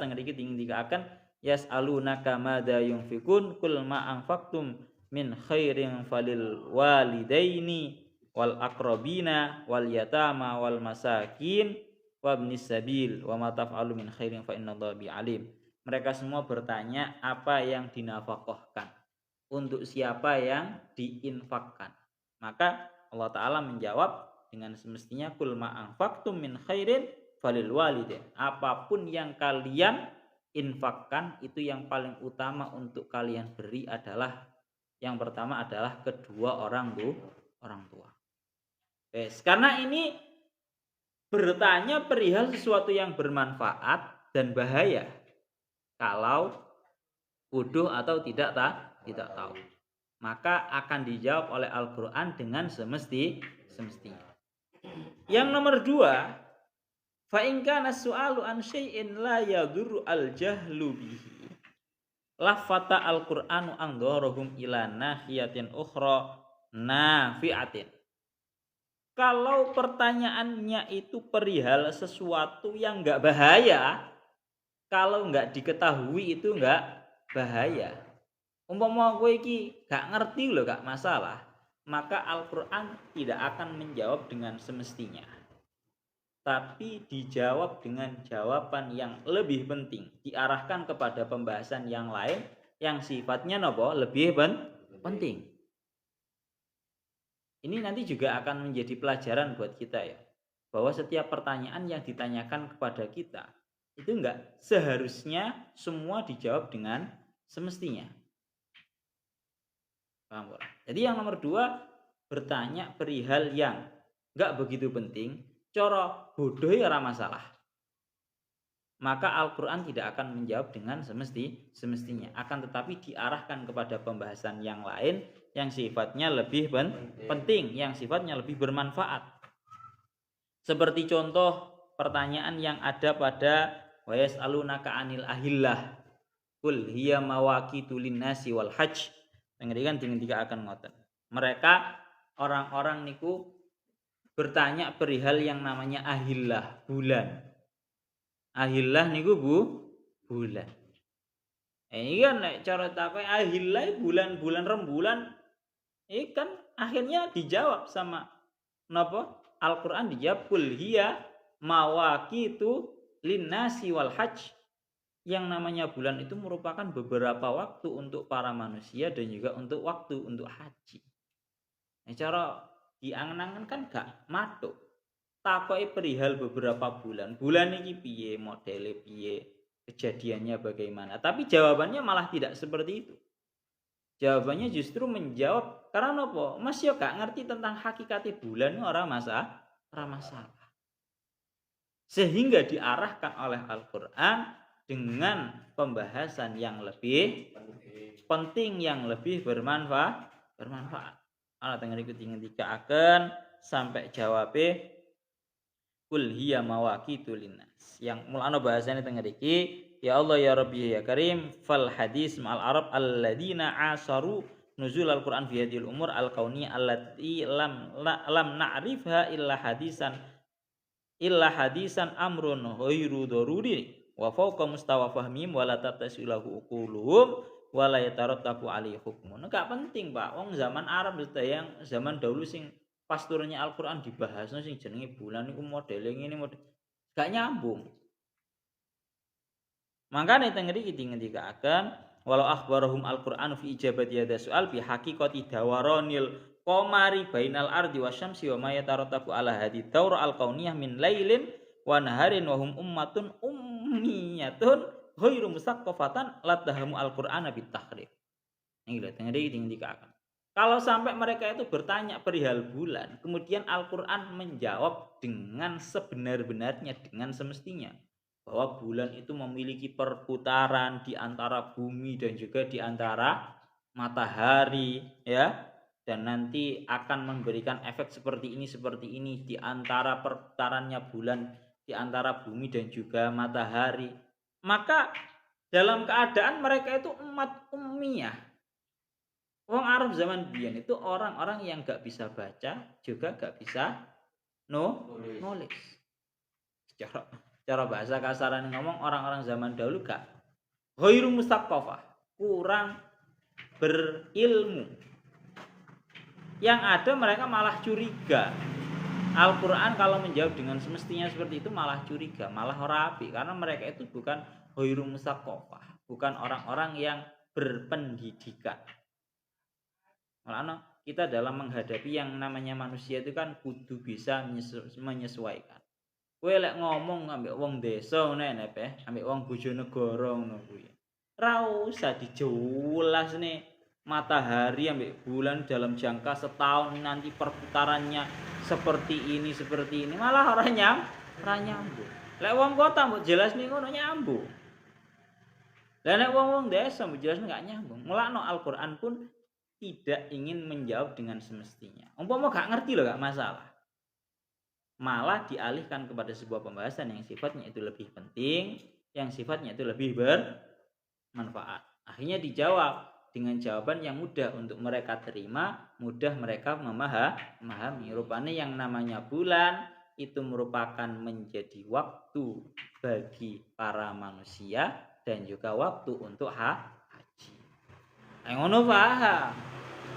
Speaker 1: teng mriki dikatakan yas'alunaka madza yunfikun kul ma anfaqtum min khairin falil walidaini wal aqrabina wal yatama wal masakin wabnis sabil wa ma taf'alu min khairin fa innallaha bi alim. Mereka semua bertanya apa yang dinafkahkan, untuk siapa yang diinfakkan. Maka Allah Ta'ala menjawab dengan semestinya kul ma anfaqtum min khairin falil walidain. Apapun yang kalian infakkan itu yang paling utama untuk kalian beri adalah yang pertama adalah kedua orang tua. Karena ini bertanya perihal sesuatu yang bermanfaat dan bahaya kalau bodoh atau tidak tahu, maka akan dijawab oleh Al-Qur'an dengan semestinya. Yang nomor 2, fa in kana su'alu an syai'in la yadurru al-jahlu bihi lafata al-Qur'anu andarahum ila nahiyatin ukhra nafi'atin. Kalau pertanyaannya itu perihal sesuatu yang enggak bahaya, kalau enggak diketahui itu enggak bahaya. Umpama kowe iki gak ngerti lho, gak masalah, maka Al-Qur'an tidak akan menjawab dengan semestinya. Tapi dijawab dengan jawaban yang lebih penting, diarahkan kepada pembahasan yang lain yang sifatnya lebih penting. Ini nanti juga akan menjadi pelajaran buat kita ya, bahwa setiap pertanyaan yang ditanyakan kepada kita itu enggak seharusnya semua dijawab dengan semestinya. Paham ora? Jadi yang nomor 2 bertanya perihal yang enggak begitu penting, cara bodoh ya ora masalah. Maka Al-Qur'an tidak akan menjawab dengan semestinya, akan tetapi diarahkan kepada pembahasan yang lain yang sifatnya lebih penting, yang sifatnya lebih bermanfaat. Seperti contoh pertanyaan yang ada pada wa yas'alunaka 'anil ahillah. Qul hiya mawaqitu linnasi wal hajj. Ngerikan dengan tiga akan ngoten. Mereka orang-orang niku bertanya perihal yang namanya ahillah, bulan. Ahillah niku bulan. Ini kan cara takoi ahillah bulan-bulan rembulan. Ini kan akhirnya dijawab sama napa? Al-Qur'an dijawab qul hiya mawaqitu linnasi wal hajj. Yang namanya bulan itu merupakan beberapa waktu untuk para manusia dan juga untuk waktu untuk haji. Nah, cara diangen-angen kan gak matuk. Takoki perihal beberapa bulan. Bulan ini piye, modele piye, kejadiannya bagaimana. Tapi jawabannya malah tidak seperti itu. Jawabannya justru menjawab karena apa? Mas yo gak ngerti tentang hakikate bulan ora masalah. Sehingga diarahkan oleh Al-Qur'an dengan pembahasan yang lebih penting, yang lebih bermanfaat. Ana tengah ikut ngendikaaken sampai jawabe kul hiya mawaqitu linnas. Yang mulane bahasane tengah iki ya Allah ya Rabbi ya Karim fal hadis ma'al arab alladziina asaru nuzul al-Qur'an fi hadhil umur al-kauniyah allati lam na'rifha illa hadisan amrun ghairu daruri wa fawqa mustawa fahmim wa la tatasilahu uquluhum wa la yatarattabu alaihi hukmun. Enggak penting, Pak. Wong zaman Arab yang zaman dahulu sing pas turunnya Al-Qur'an dibahasno sing jenenge bulan niku modele ngene model gak nyambung. Makane teng ngriki ngendikaken walau akhbarahum Al-Qur'an fi ijabati hadza soal bi haqiqati dawaranil qamari bainal ardi wasyamsi wa ma yatarattabu ala hadi daur al-kauniyah min lailin wa naharin wa hum ummatun ummiyatun ghairu musaqqafatan latahamu al-Qur'ana bit tahrif. Ini lho teng ngriki ngendikaken. Kalau sampai mereka itu bertanya perihal bulan, kemudian Al-Qur'an menjawab dengan sebenar-benarnya, dengan semestinya bahwa bulan itu memiliki perputaran di antara bumi dan juga di antara matahari, ya, dan nanti akan memberikan efek seperti ini di antara perputarannya bulan di antara bumi dan juga matahari. Maka dalam keadaan mereka itu umat ummiyah. Wong Arab zaman biyen itu orang-orang yang gak bisa baca juga gak bisa nulis. Cara bahasa kasaran ngomong orang-orang zaman dahulu gak ghairu mustaqqafah, kurang berilmu. Yang ada mereka malah curiga. Al-Qur'an kalau menjawab dengan semestinya seperti itu malah curiga, malah rapi karena mereka itu bukan ghairu mustaqqafah, bukan orang-orang yang berpendidikan. Malah kita dalam menghadapi yang namanya manusia itu kan kudu bisa menyesuaikan. Kowe lek ngomong ambek wong desa ngene ambek wong Bojonegoro ngono kuwi. Ora usah dijelasne matahari ambek bulan dalam jangka setahun nanti perputarannya seperti ini. Malah ora nyambung. Lek wong kota mbok jelasne ngono nyambung. Lah nek wong desa mbok jelasne enggak nyambung. Mulane Al-Qur'an pun tidak ingin menjawab dengan semestinya. Umpama gak ngerti loh gak masalah. Malah dialihkan kepada sebuah pembahasan yang sifatnya itu lebih penting, yang sifatnya itu lebih bermanfaat. Akhirnya dijawab dengan jawaban yang mudah untuk mereka terima, mudah mereka memahami. Rupanya yang namanya bulan itu merupakan menjadi waktu bagi para manusia dan juga waktu untuk haji. Ngono paham.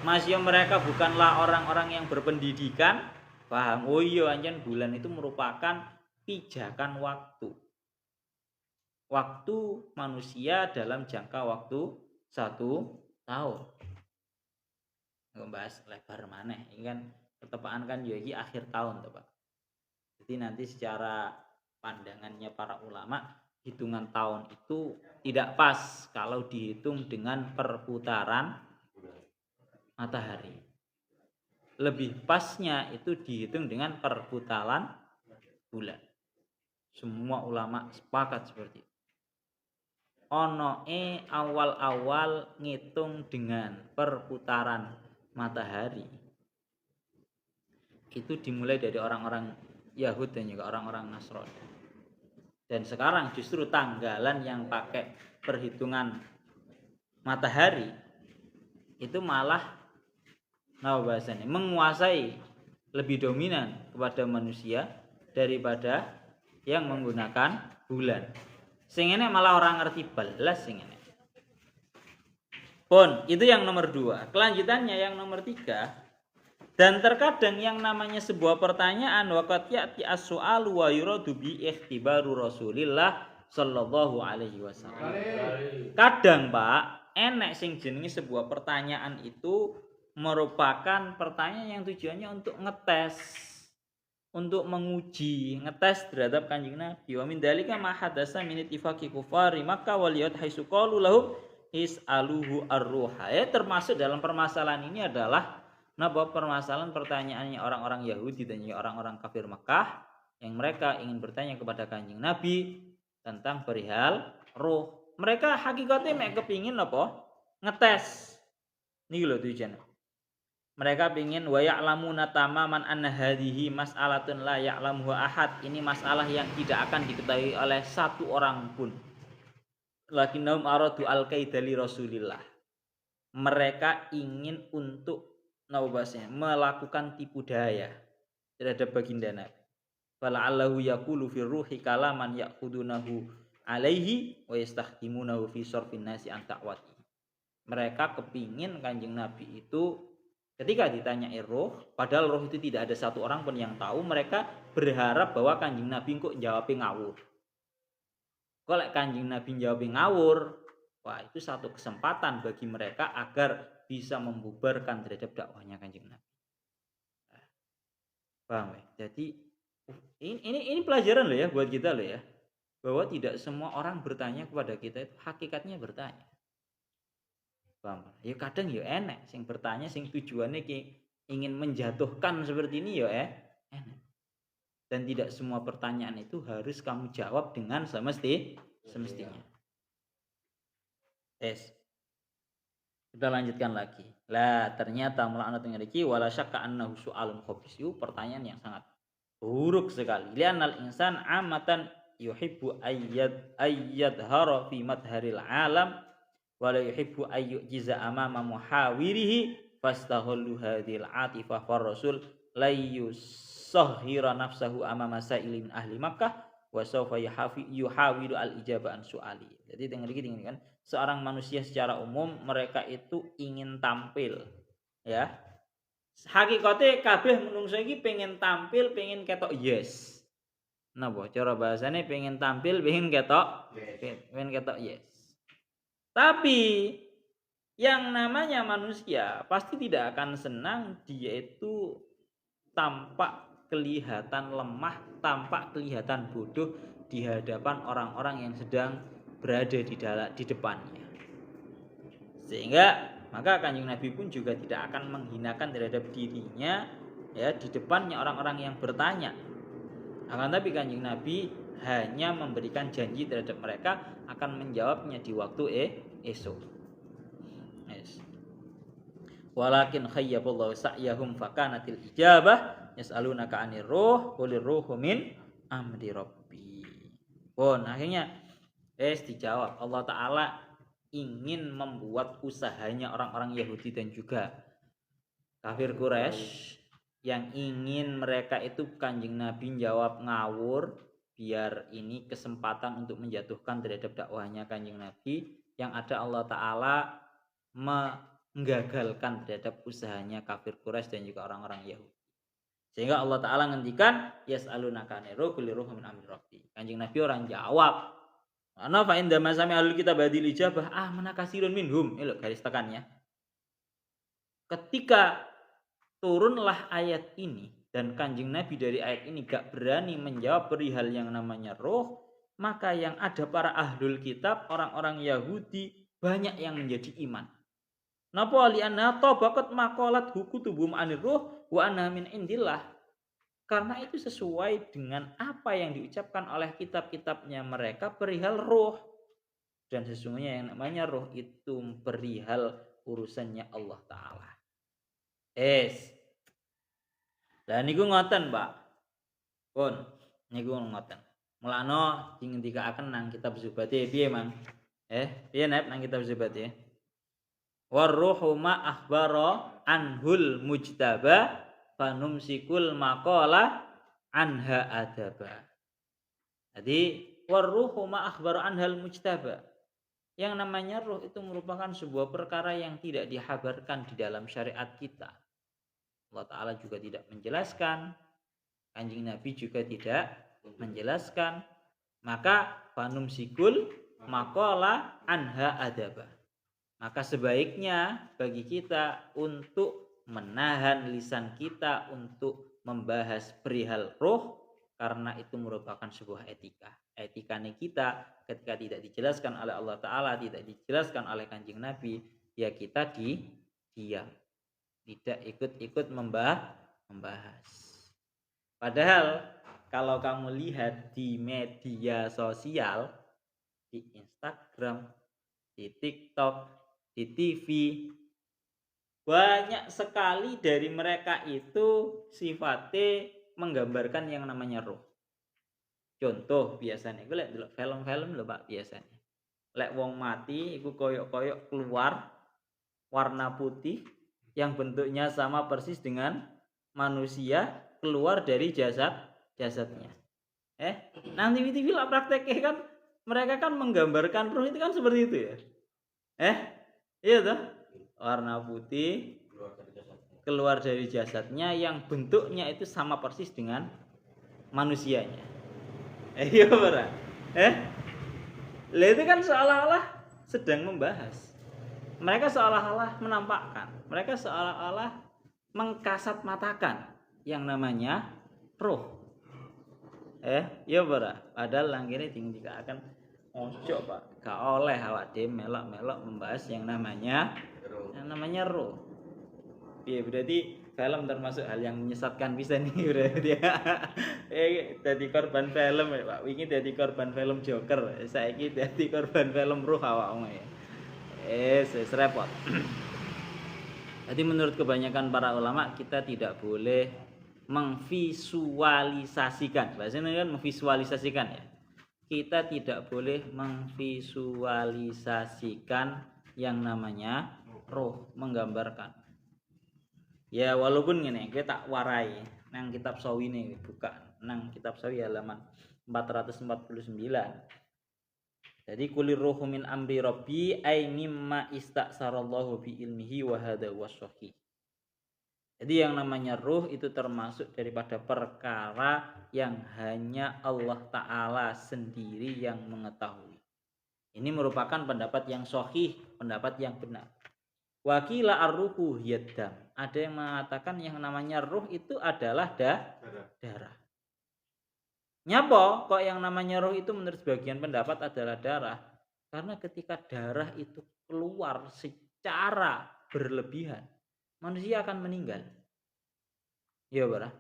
Speaker 1: Masih mereka bukanlah orang-orang yang berpendidikan, paham. Oh iya anjen bulan itu merupakan pijakan waktu. Waktu manusia dalam jangka waktu 1 tahun. Ngebahas lebar maneh. Ini kan ketepaan kan iki akhir tahun to, Pak. Jadi nanti secara pandangannya para ulama hitungan tahun itu tidak pas kalau dihitung dengan perputaran matahari. Lebih pasnya itu dihitung dengan perputaran bulan. Semua ulama sepakat seperti itu. Onoe awal-awal ngitung dengan perputaran matahari. Itu dimulai dari orang-orang Yahudi dan juga orang-orang Nasrani. Dan sekarang justru tanggalan yang pakai perhitungan matahari itu malah bahasanya menguasai, lebih dominan kepada manusia daripada yang menggunakan bulan. Sing enek malah orang ngerti balas sing enek. Pun itu yang nomor 2. Kelanjutannya yang nomor 3. Dan terkadang yang namanya sebuah pertanyaan waqat ya'ti as-su'alu wa yuradu bi ikhtibaru Rasulillah sallallahu alaihi wasallam. Kadang Pak, enek sing jenenge sebuah pertanyaan itu merupakan pertanyaan yang tujuannya untuk ngetes, untuk menguji, ngetes terhadap Kanjeng Nabi. Wa min dzalika ma hadasa min ittifaqi kufari Makkah wal yahud haitsu qalu lahum is'aluhu ar-ruha. Termasuk dalam permasalahan ini adalah permasalahan pertanyaannya orang-orang Yahudi dan orang-orang kafir Makkah yang mereka ingin bertanya kepada Kanjeng Nabi tentang perihal ruh. Mereka hakikatnya mek kepingin apa? Ngetes. Niki lho tujuannya. Mereka ingin wa ya'lamuna tamaman anna hadhihi mas'alatun la ya'lamuha ahad. Ini masalah yang tidak akan diketahui oleh satu orang pun. Lakinnahum aradu al-kaidali Rasulillah. Mereka ingin untuk melakukan tipu daya terhadap baginda Nabi. Fala'allahu yaqulu fi ruhi kalaman ya'khudunahu alaihi wa yastakhdimunahu fi sarfin nasi an ta'wati. Mereka kepingin Kanjeng Nabi itu ketika ditanya roh, padahal roh itu tidak ada satu orang pun yang tahu, mereka berharap bahwa Kanjeng Nabi kok jawabnya ngawur. Kalau Kanjeng Nabi jawabnya ngawur, wah itu satu kesempatan bagi mereka agar bisa membubarkan terhadap dakwahnya Kanjeng Nabi. Paham ya? Jadi ini pelajaran loh ya buat kita loh ya, bahwa tidak semua orang bertanya kepada kita itu hakikatnya bertanya. Paham? Ya kadang ya enek sing bertanya sing tujuannya ingin menjatuhkan seperti ini ya enek. Dan tidak semua pertanyaan itu harus kamu jawab dengan semestinya. Kita lanjutkan lagi. Lah ternyata melaknat ngriki wala syakka annahu su'alun khabis. Pertanyaan yang sangat buruk sekali. Li'annal insan amatan yuhibbu ayyadhara fi madharil alam wala yuhibbu ayyujiza amama muhawirihi fastahullu hadhil atifah far rasul layyusahhira nafsahu amama sa'ilin ahli Makkah wa sawfa yuhawilu al-ijabah an su'ali. Jadi dengar kan seorang manusia secara umum mereka itu ingin tampil ya. Hakikate kabeh menungso iki pengen tampil, pengen ketok yes. Napa cara bahasane pengen tampil, pengen ketok yes. Tapi yang namanya manusia pasti tidak akan senang dia itu tampak kelihatan lemah, tampak kelihatan bodoh di hadapan orang-orang yang sedang berada di depannya. Sehingga maka Kanjeng Nabi pun juga tidak akan menghinakan terhadap dirinya ya di depannya orang-orang yang bertanya. Akan tapi Kanjeng Nabi hanya memberikan janji terhadap mereka akan menjawabnya di waktu esok. Yes. Walakin khayyaballahu sa'yahum fakanatil ijabah yas'alunaka 'anir ruh qulir ruhu min amri rabbi. Pun akhirnya dijawab Allah Ta'ala ingin membuat usahanya orang-orang Yahudi dan juga kafir Quraisy yang ingin mereka itu Kanjeng Nabi jawab ngawur biar ini kesempatan untuk menjatuhkan terhadap dakwahnya Kanjeng Nabi yang ada Allah Ta'ala menggagalkan terhadap usahanya kafir Quraisy dan juga orang-orang Yahudi. Sehingga Allah Ta'ala ngendikan yas'alunaka 'anir ruh qulir ruhu min amri rabbi. Kanjeng Nabi orang jawab ana fa inda masami ahlul kitab badil ijabah manakasirun minhum. Ini garis tekannya. Ketika turunlah ayat ini dan Kanjeng Nabi dari ayat ini gak berani menjawab perihal yang namanya roh, maka yang ada para ahlul kitab, orang-orang Yahudi banyak yang menjadi iman. Napa li anna tabaqat maqalat hukutubum anir ruh wa anna min indillah. Karena itu sesuai dengan apa yang diucapkan oleh kitab-kitabnya mereka perihal ruh. Dan sesungguhnya yang namanya ruh itu perihal urusannya Allah Ta'ala. Dan niku ngoten, Pak. Pun niku ngoten. Mulane ngendikaaken nang kitab Zubati piye, Mang? Piye nang kitab Zubati? Warruhu ma akhbara anhul mujtaba fanumsikul maqala anha adaba. Jadi warruhu ma akhbara anhal mujtaba. Yang namanya ruh itu merupakan sebuah perkara yang tidak dihabarkan di dalam syariat kita. Allah Ta'ala juga tidak menjelaskan, Kanjeng Nabi juga tidak menjelaskan. Maka fanumsikul maqala anha adaba. Maka sebaiknya bagi kita untuk menahan lisan kita untuk membahas perihal roh, karena itu merupakan sebuah etika. Etikanya kita ketika tidak dijelaskan oleh Allah Ta'ala, tidak dijelaskan oleh Kanjeng Nabi, ya kita diam, tidak ikut-ikut membahas. Padahal kalau kamu lihat di media sosial, di Instagram, di TikTok, di TV, banyak sekali dari mereka itu sifatnya menggambarkan yang namanya roh. Contoh biasanya gue lihat dulu film-film lho Pak, biasanya lek wong mati iku koyok-koyok keluar warna putih yang bentuknya sama persis dengan manusia keluar dari jasadnya. Nang TV lah prakteknya kan mereka kan menggambarkan roh itu kan seperti itu ya. Iya toh? Warna putih keluar dari jasadnya yang bentuknya itu sama persis dengan manusianya. Iya benar. Lah itu kan seolah-olah sedang membahas. Mereka seolah-olah menampakkan, mereka seolah-olah mengkasat matakan yang namanya roh. Iya benar. Padahal langgene juga akan ojo Pak, gak oleh awak dhewe melok-melok membahas yang namanya roh. Iya berarti film termasuk hal yang menyesatkan bisa nih berarti. Jadi korban film ya Pak. Wingi jadi korban film Joker, saiki jadi korban film roh awakmu ya. Repot. Jadi menurut kebanyakan para ulama kita tidak boleh memvisualisasikan. Bahasanya kan memvisualisasikan ya. Kita tidak boleh memvisualisasikan yang namanya roh, menggambarkan. Ya walaupun gini, kita tak warai nang kitab Sawi ini buka nang kitab Sawi halaman 449. Jadi kulir ruhu min amri rabbi ay mimma istasarallahu bi ilmihi wa hada wasahih. Jadi yang namanya ruh itu termasuk daripada perkara yang hanya Allah Ta'ala sendiri yang mengetahui. Ini merupakan pendapat yang sahih, pendapat yang benar. Wakila ar-ruhu hiyadam. Ada yang mengatakan yang namanya ruh itu adalah darah. Nyapa kok yang namanya ruh itu menurut sebagian pendapat adalah darah? Karena ketika darah itu keluar secara berlebihan, manusia akan meninggal. Iya bara.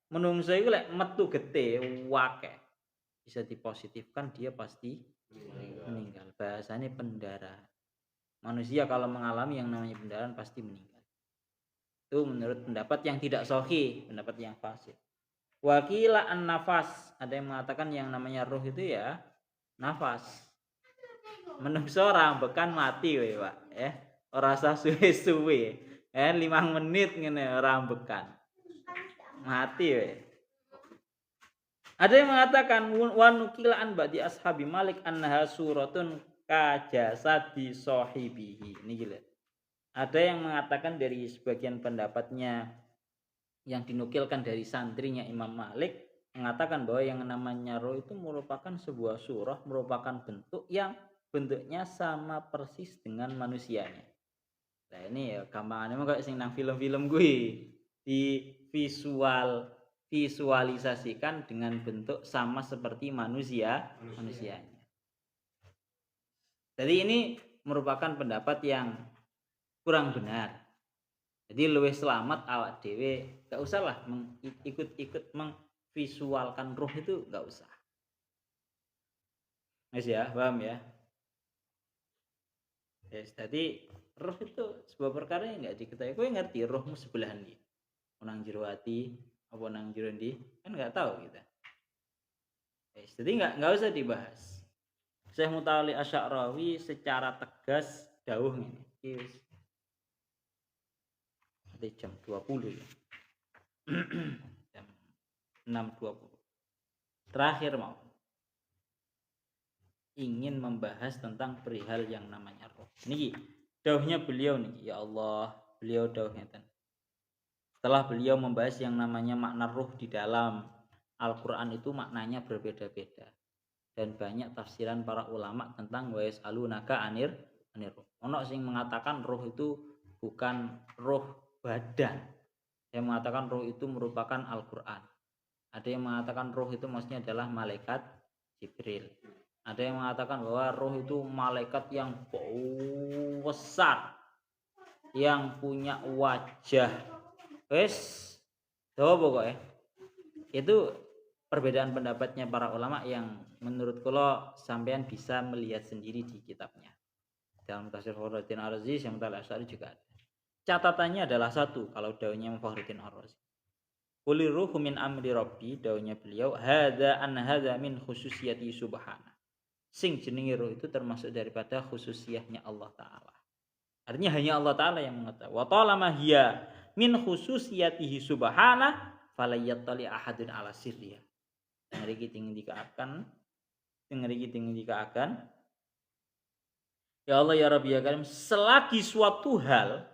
Speaker 1: Menungso iku lek metu gete wake bisa dipositifkan dia pasti meninggal. Bahasanya pendarahan. Manusia kalau mengalami yang namanya pendarahan pasti meninggal. Itu menurut pendapat yang tidak sahih, pendapat yang fasid. Wakila an-nafas, ada yang mengatakan yang namanya ruh itu ya nafas. Menungso rambekan mati we, Pak, ora usah suwe-suwe. 5 menit ngene rambekan. Mati we. Ada yang mengatakan wa nukilaan ba'di ashabi Malik annaha suratun kajasadi sahibihi. Ini gila. Ada yang mengatakan dari sebagian pendapatnya yang dinukilkan dari santrinya Imam Malik mengatakan bahwa yang namanya roh itu merupakan sebuah surah, merupakan bentuk yang bentuknya sama persis dengan manusianya. Nah ini ya gampangannya mah kayak sing nang film-film gue di visualisasikan dengan bentuk sama seperti manusianya. Jadi ini merupakan pendapat yang kurang benar. Jadi luwih selamat awak dhewe gak usah lah ikut-ikut mengvisualkan roh itu gak usah. Mas ya, paham ya? Yes, jadi roh itu sebuah perkara yang gak diketahui. Kowe ngerti rohmu sebelah ndi? Nang jero ati apa nang jero ndi? Kan gak tahu kita. Yes, jadi nggak usah dibahas. Syekh Mutawalli Asy'arawi secara tegas dawuh ngene. Iki wis jam 20 ya. Jam 6.20. Terakhir mau ingin membahas tentang perihal yang namanya roh. Niki dawuhnya beliau niki, ya Allah, beliau dawuhnya ten. Setelah beliau membahas yang namanya makna roh di dalam Al-Qur'an itu maknanya berbeda-beda. Dan banyak tafsiran para ulama tentang wa yas'alunaka anir roh. Ono sing mengatakan roh itu bukan roh badan. Yang mengatakan roh itu merupakan Al-Qur'an. Ada yang mengatakan roh itu maksudnya adalah malaikat Jibril. Ada yang mengatakan bahwa roh itu malaikat yang besar, yang punya wajah. Wes, coba pokoknya. Itu perbedaan pendapatnya para ulama yang menurut kula sampean bisa melihat sendiri di kitabnya. Dalam tafsir Fakhruddin Ar-Razi yang Mutawalli Asy'ari juga ada. Catatannya adalah satu kalau daunnya Fakhruddin Ar-Razi. Qulir ruhu min amri rabbi, daunnya beliau, hadza min khususiyati subhana. Sing jenenge roh itu termasuk daripada khususiyahnya Allah Ta'ala. Artinya hanya Allah Ta'ala yang mengetahui. Wa talama hiya min khususiyatihi subhana falayattali ahadun ala sirriha. Dengar iki akan ya Allah ya Rabbi ya Karim, selagi suatu hal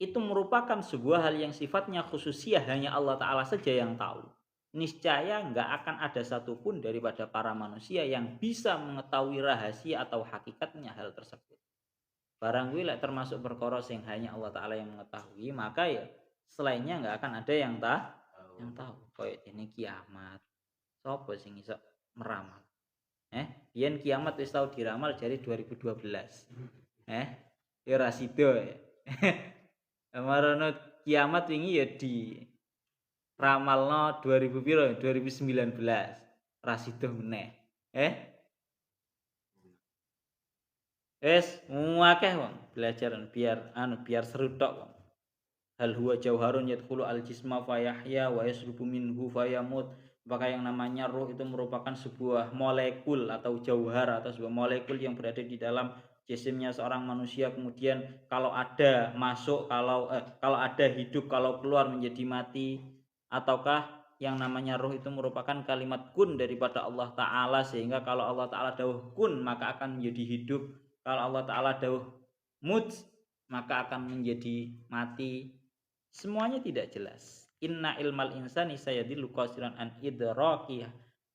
Speaker 1: itu merupakan sebuah hal yang sifatnya khususiyah hanya Allah Ta'ala saja yang tahu, niscaya nggak akan ada satupun daripada para manusia yang bisa mengetahui rahasia atau hakikatnya hal tersebut. Barang kuwi lek termasuk perkara sing hanya Allah Ta'ala yang mengetahui, maka ya selainnya nggak akan ada yang tahu. Kayak ini kiamat. Sopo sing iso meramal? Yen kiamat wis tau diramal dari 2012. Ya ora sida. Marono kiamat wingi ya di ramalno 2019. Ora sida meneh. Akeh wong belajaran biar seru tok wong. Hal huwa jauharun yadkhulu al-jisma fayahya wa yasrubu minhu fayamut. Maka yang namanya roh itu merupakan sebuah molekul atau jauhar atau sebuah molekul yang berada di dalam jisimnya seorang manusia. Kemudian kalau ada masuk, kalau ada hidup, kalau keluar menjadi mati. Ataukah yang namanya roh itu merupakan kalimat kun daripada Allah Ta'ala, sehingga kalau Allah Ta'ala dawuh kun maka akan menjadi hidup. Kalau Allah Ta'ala dawuh mut maka akan menjadi mati. Semuanya tidak jelas. Inna ilmal insani sayadillu qasiran an idraki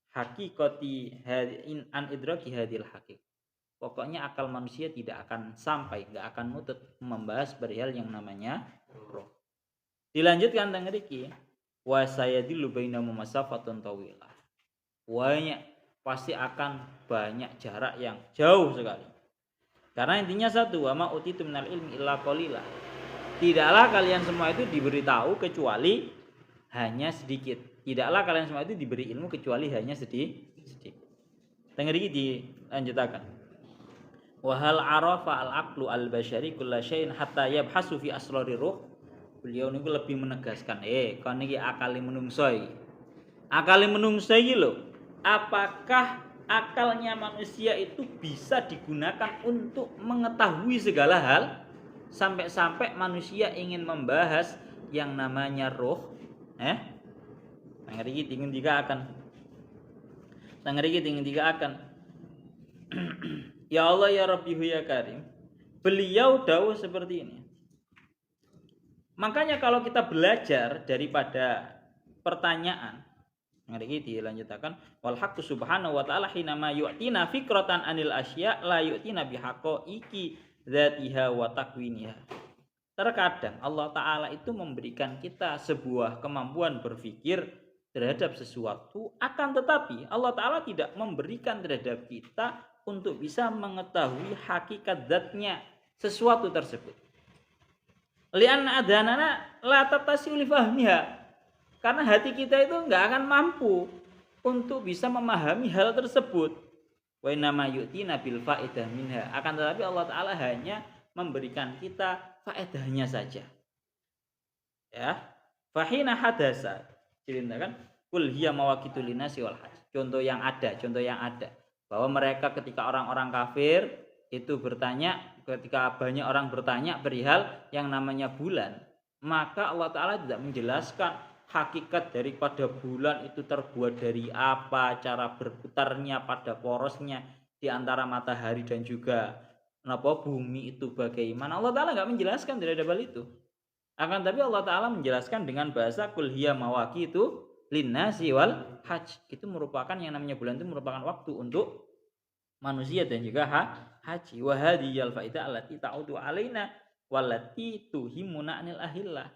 Speaker 1: haqiqati an idraki hadil haqiq. Pokoknya akal manusia tidak akan sampai, enggak akan nutut membahas perihal yang namanya roh. Dilanjutkan teng mriki, wa sayadillu bainamu masafatun tawilah. Pasti akan banyak jarak yang jauh sekali. Karena intinya satu, wa ma utitu minal ilmi illa qalila. Tidaklah kalian semua itu diberitahu kecuali hanya sedikit. Tidaklah kalian semua itu diberi ilmu kecuali hanya sedikit. Tengah iki dilanjutakan. Wa hal arafa al-aqlu al-bashari kulla syai'in hatta yabhasu fi asrari ruh. Beliau niku lebih menegaskan, kon iki akale menungso iki. Akale menungso iki lho, apakah akalnya manusia itu bisa digunakan untuk mengetahui segala hal? Sampai-sampai manusia ingin membahas yang namanya roh. Tangri ingin akan. Ya Allah ya Rabbi ya Karim. Beliau dawuh seperti ini. Makanya kalau kita belajar daripada pertanyaan, ngeri dilanjutkan, wal haqqu subhanahu wa ta'ala hinama yu'tina fikratan anil asya la yu'tina bihaqaiqi dzatiha wa takwiniha. Terkadang Allah Ta'ala itu memberikan kita sebuah kemampuan berpikir terhadap sesuatu, akan tetapi Allah Ta'ala tidak memberikan terhadap kita untuk bisa mengetahui hakikat zatnya sesuatu tersebut. Li'anna adhanana la tattasi'u li fahmiha. Karena hati kita itu enggak akan mampu untuk bisa memahami hal tersebut. Wa innama yu'tina bil faedah minha. Akan tetapi Allah Ta'ala hanya memberikan kita faedahnya saja. Ya. Fahina hadasa. Ceritakan kul hiya mawaqitul linasi wal hajj. Contoh yang ada bahwa mereka ketika orang-orang kafir itu bertanya, ketika banyak orang bertanya perihal yang namanya bulan, maka Allah Ta'ala tidak menjelaskan hakikat daripada bulan itu terbuat dari apa, cara berputarnya pada porosnya di antara matahari dan juga bumi itu bagaimana. Allah Ta'ala nggak menjelaskan terhadap hal itu. Akan tapi Allah Ta'ala menjelaskan dengan bahasa kul hiya mawaqitu linnasi wal hajj. Itu merupakan yang namanya bulan itu merupakan waktu untuk manusia dan juga haji. Wa hadhiyal faidah allati ta'udu alaina wallati tuhimuna anil ahillah.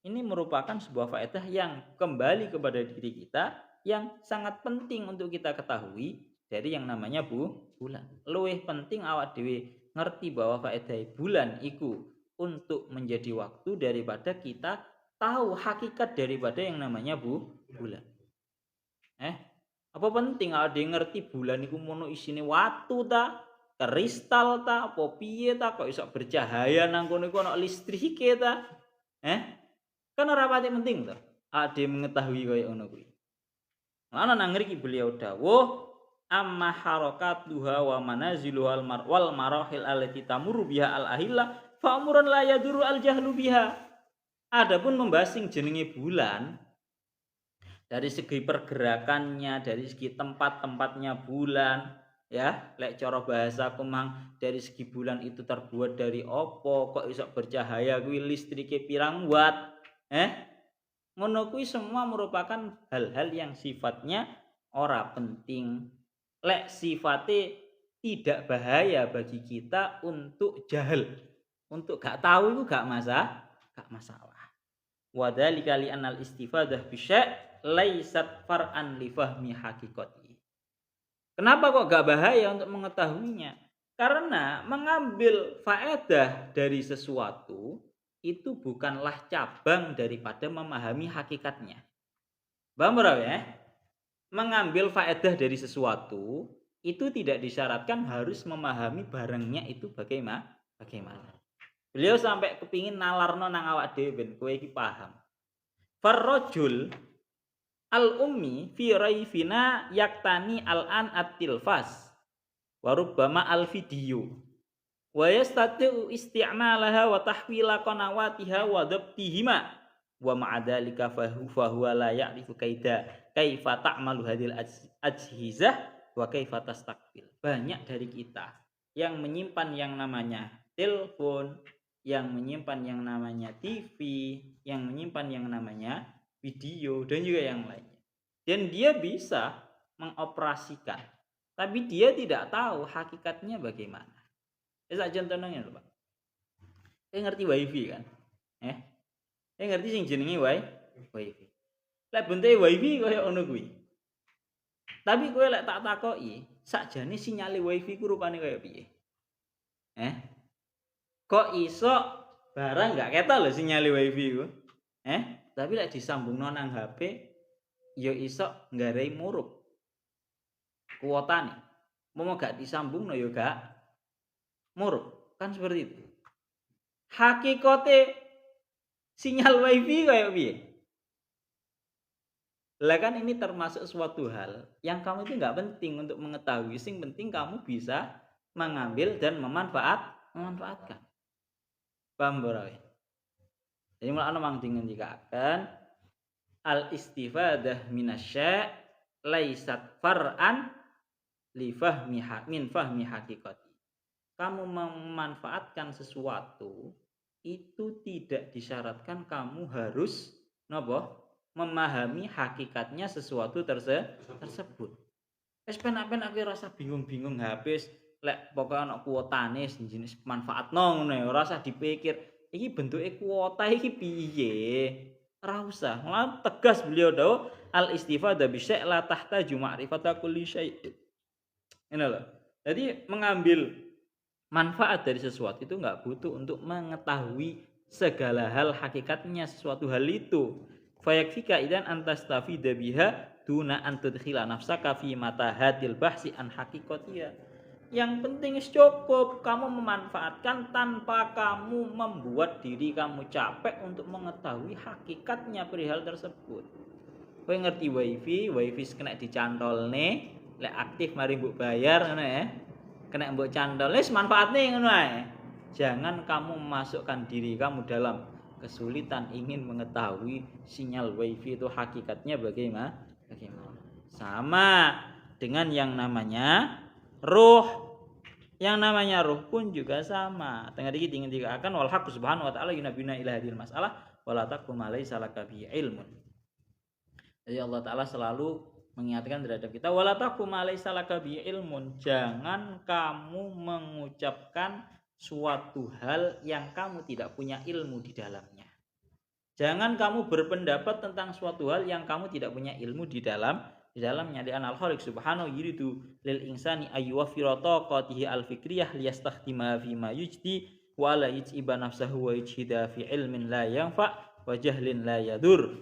Speaker 1: Ini merupakan sebuah faedah yang kembali kepada diri kita yang sangat penting untuk kita ketahui dari yang namanya bulan. Luwih penting awak dhewe ngerti bahwa faedah bulan iku untuk menjadi waktu daripada kita tahu hakikat daripada yang namanya bulan. Apa penting ada yang ngerti bulan iku mono isine watu ta, kristal ta, apa piye ta kok iso bercahaya nang kono iku ana listrike ta? Kan ora pati penting to. Ade mengetahui kaya ngono kuwi. Ana nang ngriki beliau dawuh amma harakatuha wa manaziluhal wal marahil allati tamurru biha al ahilla fa umrun la yaduru al jahlu biha. Adapun membahas sing jenenge bulan dari segi pergerakannya, dari segi tempat-tempatnya bulan, ya, lek cara bahasa kumang dari segi bulan itu terbuat dari opo, kok iso bercahaya kuwi listrike pirang watt. Ngono kuwi semua merupakan hal-hal yang sifatnya ora penting. Lek sifatnya tidak bahaya bagi kita untuk jahil. Untuk gak tahu itu gak masalah. Wa dzalika li anal istifadah bi syai' laisat far'an li fahmi haqiqati. Kenapa kok gak bahaya untuk mengetahuinya? Karena mengambil faedah dari sesuatu itu bukanlah cabang daripada memahami hakikatnya. Paham ya? Mengambil faedah dari sesuatu itu tidak disyaratkan harus memahami barangnya itu bagaimana. Beliau sampai kepingin nalarno nang awak dhewe ben kowe iki paham. Farrajul al-ummi fi raifina yaktani al-an at-tilfas wa rubbama al-video wa yastati'u isti'malaha wa tahwila qanawatiha wa dhabtihima wa ma'adzalika fahuwa la ya'rifu kaifa ta'malu hadhil ajhizah wa kaifa tastaqbil. Banyak dari kita yang menyimpan yang namanya telepon, yang menyimpan yang namanya TV, yang menyimpan yang namanya video dan juga yang lainnya. Dan dia bisa mengoperasikan, tapi dia tidak tahu hakikatnya bagaimana. Saya contohnya lho, Pak. Saya ngerti wifi kan? Saya ngerti sing jenenge wifi. Lek bentuke wifi kaya ngono kuwi. Tapi kowe lek tak takoki, sakjane sinyale wifi ku rupane kaya piye? Kok iso barang gak ketok lho sinyale wifi ku? Tapi lek disambungno nang HP ya iso nggarai murup. Kuotane. Momo gak disambungno ya gak murup. Kan seperti itu. Hakikate sinyal wifi kaya piye? Lah kan ini termasuk suatu hal yang kamu itu nggak penting untuk mengetahui. Sing penting kamu bisa mengambil dan memanfaatkan. Paham borawi? Jadi mulane mang dingendikaken al istifadah minasya' laisat far'an li fahmi min fahmi haqiqati. Kamu memanfaatkan sesuatu itu tidak disyaratkan kamu harus memahami hakikatnya sesuatu tersebut. Wis penak-penak kowe rasa bingung-bingung habis lek pokoke ana kuotane jenis manfaatno ngono ya, ora usah dipikir iki bentuke kuota iki piye. Ora usah. Malah tegas beliau dawuh al istifadah bi syai' la tahtaju ma'rifata kulli syai'. Ini loh. Jadi mengambil manfaat dari sesuatu itu enggak butuh untuk mengetahui segala hal hakikatnya sesuatu hal itu. Fayakfika idan antastafida biha duna antudkhila nafsaka fi matahatil bahsi an haqiqatiha. Yang penting cukup kamu memanfaatkan tanpa kamu membuat diri kamu capek untuk mengetahui hakikatnya perihal tersebut. Kowe ngerti wifi kena dicantol nih, lek aktif mari mbok bayar ngono ya. Kena mbok cantol wis manfaatne ngono ae. Jangan kamu memasukkan diri kamu dalam kesulitan ingin mengetahui sinyal wifi itu hakikatnya bagaimana. Sama dengan yang namanya ruh. Yang namanya ruh pun juga sama. Tengah dikit ingin dikatakan wal haqq subhanahu wa ta'ala yunabina ila hadil masalah wala taqum alaysa laka bi ilmun. Jadi Allah Ta'ala selalu mengingatkan terhadap kita wala taqum alaysa laka bi ilmun. Jangan kamu mengucapkan suatu hal yang kamu tidak punya ilmu di dalamnya. Jangan kamu berpendapat tentang suatu hal yang kamu tidak punya ilmu di dalamnya. Di anal khaliq subhanahu yuridu lil insani ayyuwaffira taqatihi al fikriyah liyastakhdima fi ma yujdi wa la yuj'iba nafsahu wa yujhida fi ilmin la yanfa wa jahlin la yadur.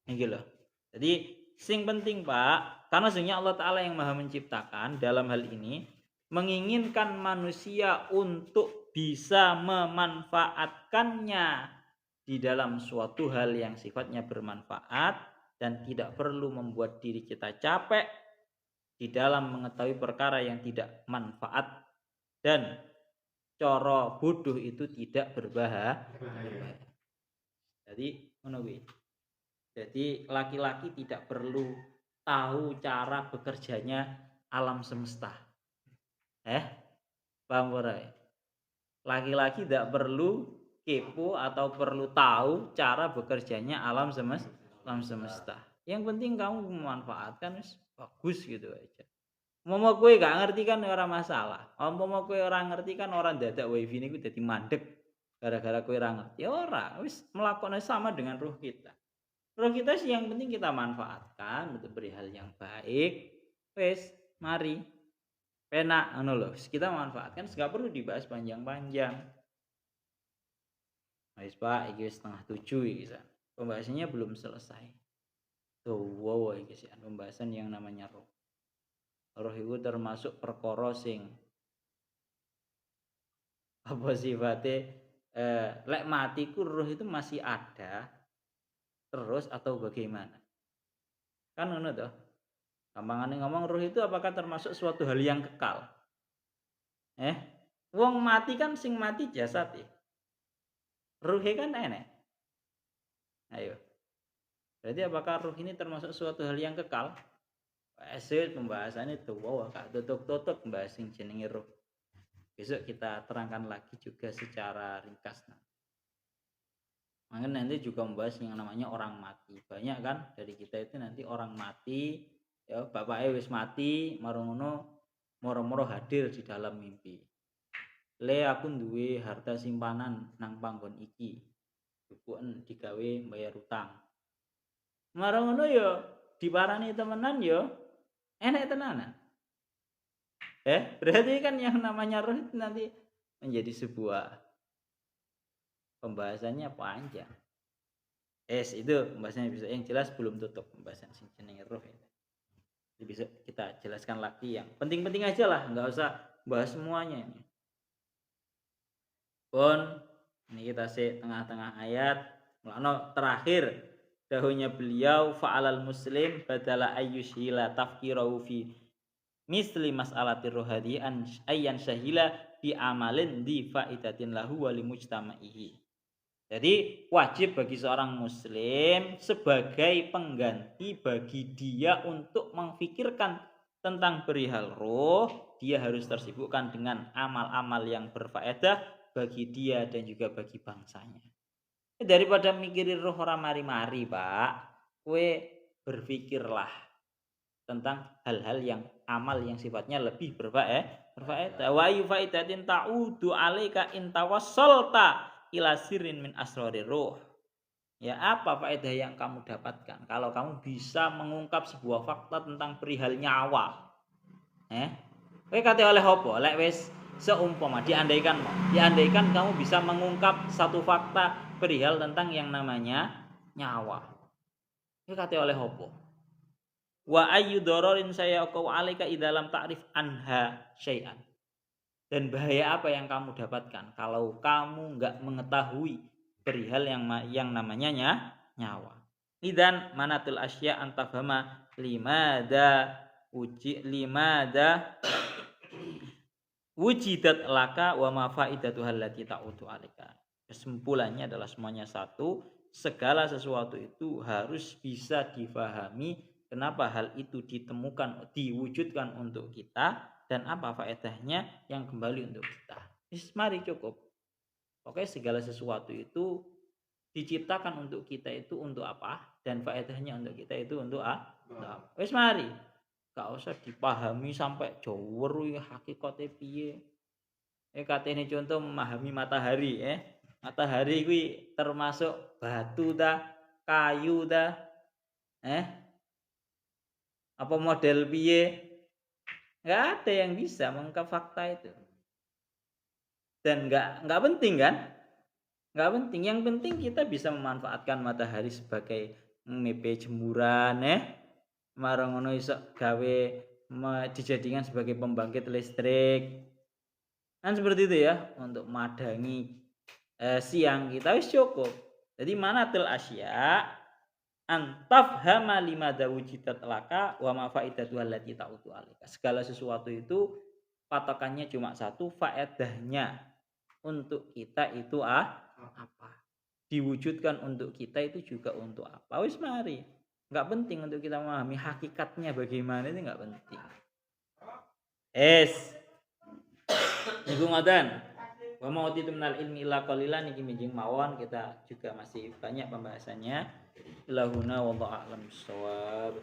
Speaker 1: Iki lho. Jadi sing penting Pak, karena sebenarnya Allah Ta'ala yang Maha menciptakan dalam hal ini menginginkan manusia untuk bisa memanfaatkannya di dalam suatu hal yang sifatnya bermanfaat dan tidak perlu membuat diri kita capek di dalam mengetahui perkara yang tidak manfaat dan cara bodoh itu tidak berbahaya. Jadi menunggu. Jadi laki-laki tidak perlu tahu cara bekerjanya alam semesta. Paham ora? Laki-laki tidak perlu kepo atau perlu tahu cara bekerjanya alam semesta. Yang penting kamu memanfaatkan bagus gitu aja. Momo kowe gak ngerti kan ora masalah. Momo kowe ora ngerti kan orang dadak wifi niku dadi mandek gara-gara kowe ora ngerti. Ora, wis melakukan sama dengan ruh kita. Ruh kita sih yang penting kita manfaatkan untuk perihal yang baik. Wis, mari. Penak ngono lho. Kita manfaatkan enggak perlu dibahas panjang-panjang. Wis Pak, iki wis 6:30 iki. Pembahasannya belum selesai. Wow, iki sih pembahasan yang namanya roh. Roh itu termasuk perkara sing apa sifatnya lek mati ku roh itu masih ada terus atau bagaimana? Kan ngono toh. Gampangane ngomong roh itu apakah termasuk suatu hal yang kekal? Wong mati kan sing mati jasad ya. Ruhe kan enek. Ayo. Berarti apakah ruh ini termasuk suatu hal yang kekal? Pembahasannya tuh wow, kak tutup membahas yang jenenge ruh. Besok kita terangkan lagi juga secara ringkas. Mungkin nanti juga membahas yang namanya orang mati. Banyak kan dari kita itu nanti orang mati, ya bapaknya wis mati, moro-moro hadir di dalam mimpi. Le aku duwe harta simpanan nang panggon iki. Dukuken digawe bayar utang. Marang ngono ya diparani temenan ya enek tenanan. Berarti kan yang namanya roh itu nanti menjadi sebuah pembahasannya panjang. Itu pembahasannya bisa yang jelas belum tutup pembahasan sing jenenge roh itu. Jadi bisa kita jelaskan lagi yang penting-penting aja lah, nggak usah bahas semuanya ini. Ini kita sih tengah-tengah ayat. Mulane terakhir dahulunya beliau fa'alal muslim badala ayyushila tafkirahu fi misli mas'alatir rohadi ayyan syahila bi amalin di faidatin lahu wa limujtama'ihi. Jadi wajib bagi seorang muslim sebagai pengganti bagi dia untuk memfikirkan tentang perihal roh, dia harus tersibukkan dengan amal-amal yang berfaedah bagi dia dan juga bagi bangsanya. Daripada mikirin roh ora mari-mari, Pak, kue berpikirlah tentang hal-hal yang amal yang sifatnya lebih berfaedah. Wa yufaidatin ta'udu alaika in tawassalta ila sirrin min asrarir ruh. Ya, apa faedah yang kamu dapatkan kalau kamu bisa mengungkap sebuah fakta tentang perihal nyawa? Kowe kate oleh apa? Lek wis Seumpama diandaikan kamu bisa mengungkap satu fakta perihal tentang yang namanya nyawa. Ini kata oleh hopo. Wa ayyu dororin sayaqau alaika idalam ta'rif anha syai'an. Dan bahaya apa yang kamu dapatkan kalau kamu enggak mengetahui perihal yang namanya nyawa. Idan manatul asya antafhama limada wujidat laka wa ma faidatuha allati ta'udu alaika. Kesimpulannya adalah semuanya satu, segala sesuatu itu harus bisa difahami kenapa hal itu ditemukan, diwujudkan untuk kita dan apa faedahnya yang kembali untuk kita. Mari cukup. Oke, segala sesuatu itu diciptakan untuk kita itu untuk apa dan faedahnya untuk kita itu untuk apa. Mari. Gak usah dipahami sampai jauh ya hakikate piye. Katene contoh memahami matahari Matahari kuwi termasuk batu ta, kayu ta. Apa model piye? Gak ada yang bisa mengungkap fakta itu. Dan gak penting kan? Gak penting. Yang penting kita bisa memanfaatkan matahari sebagai mepe jemuran marang ngono iso gawe dijadikan sebagai pembangkit listrik. Kan seperti itu ya, untuk madangi siang kita wis cukup. Jadi manatul asya antafhama limada wujidat laka wa ma faidatu allati ta'udu alika. Segala sesuatu itu patokannya cuma satu, faedahnya untuk kita itu apa? Diwujudkan untuk kita itu juga untuk apa? Wis mari. Enggak penting untuk kita memahami hakikatnya bagaimana, itu enggak penting. Niku ngoten. Wa ma utitu minal ilmi illa qalilan niki minjing mawon, kita juga masih banyak pembahasannya. Ilahuna wallahu a'lam bissawab.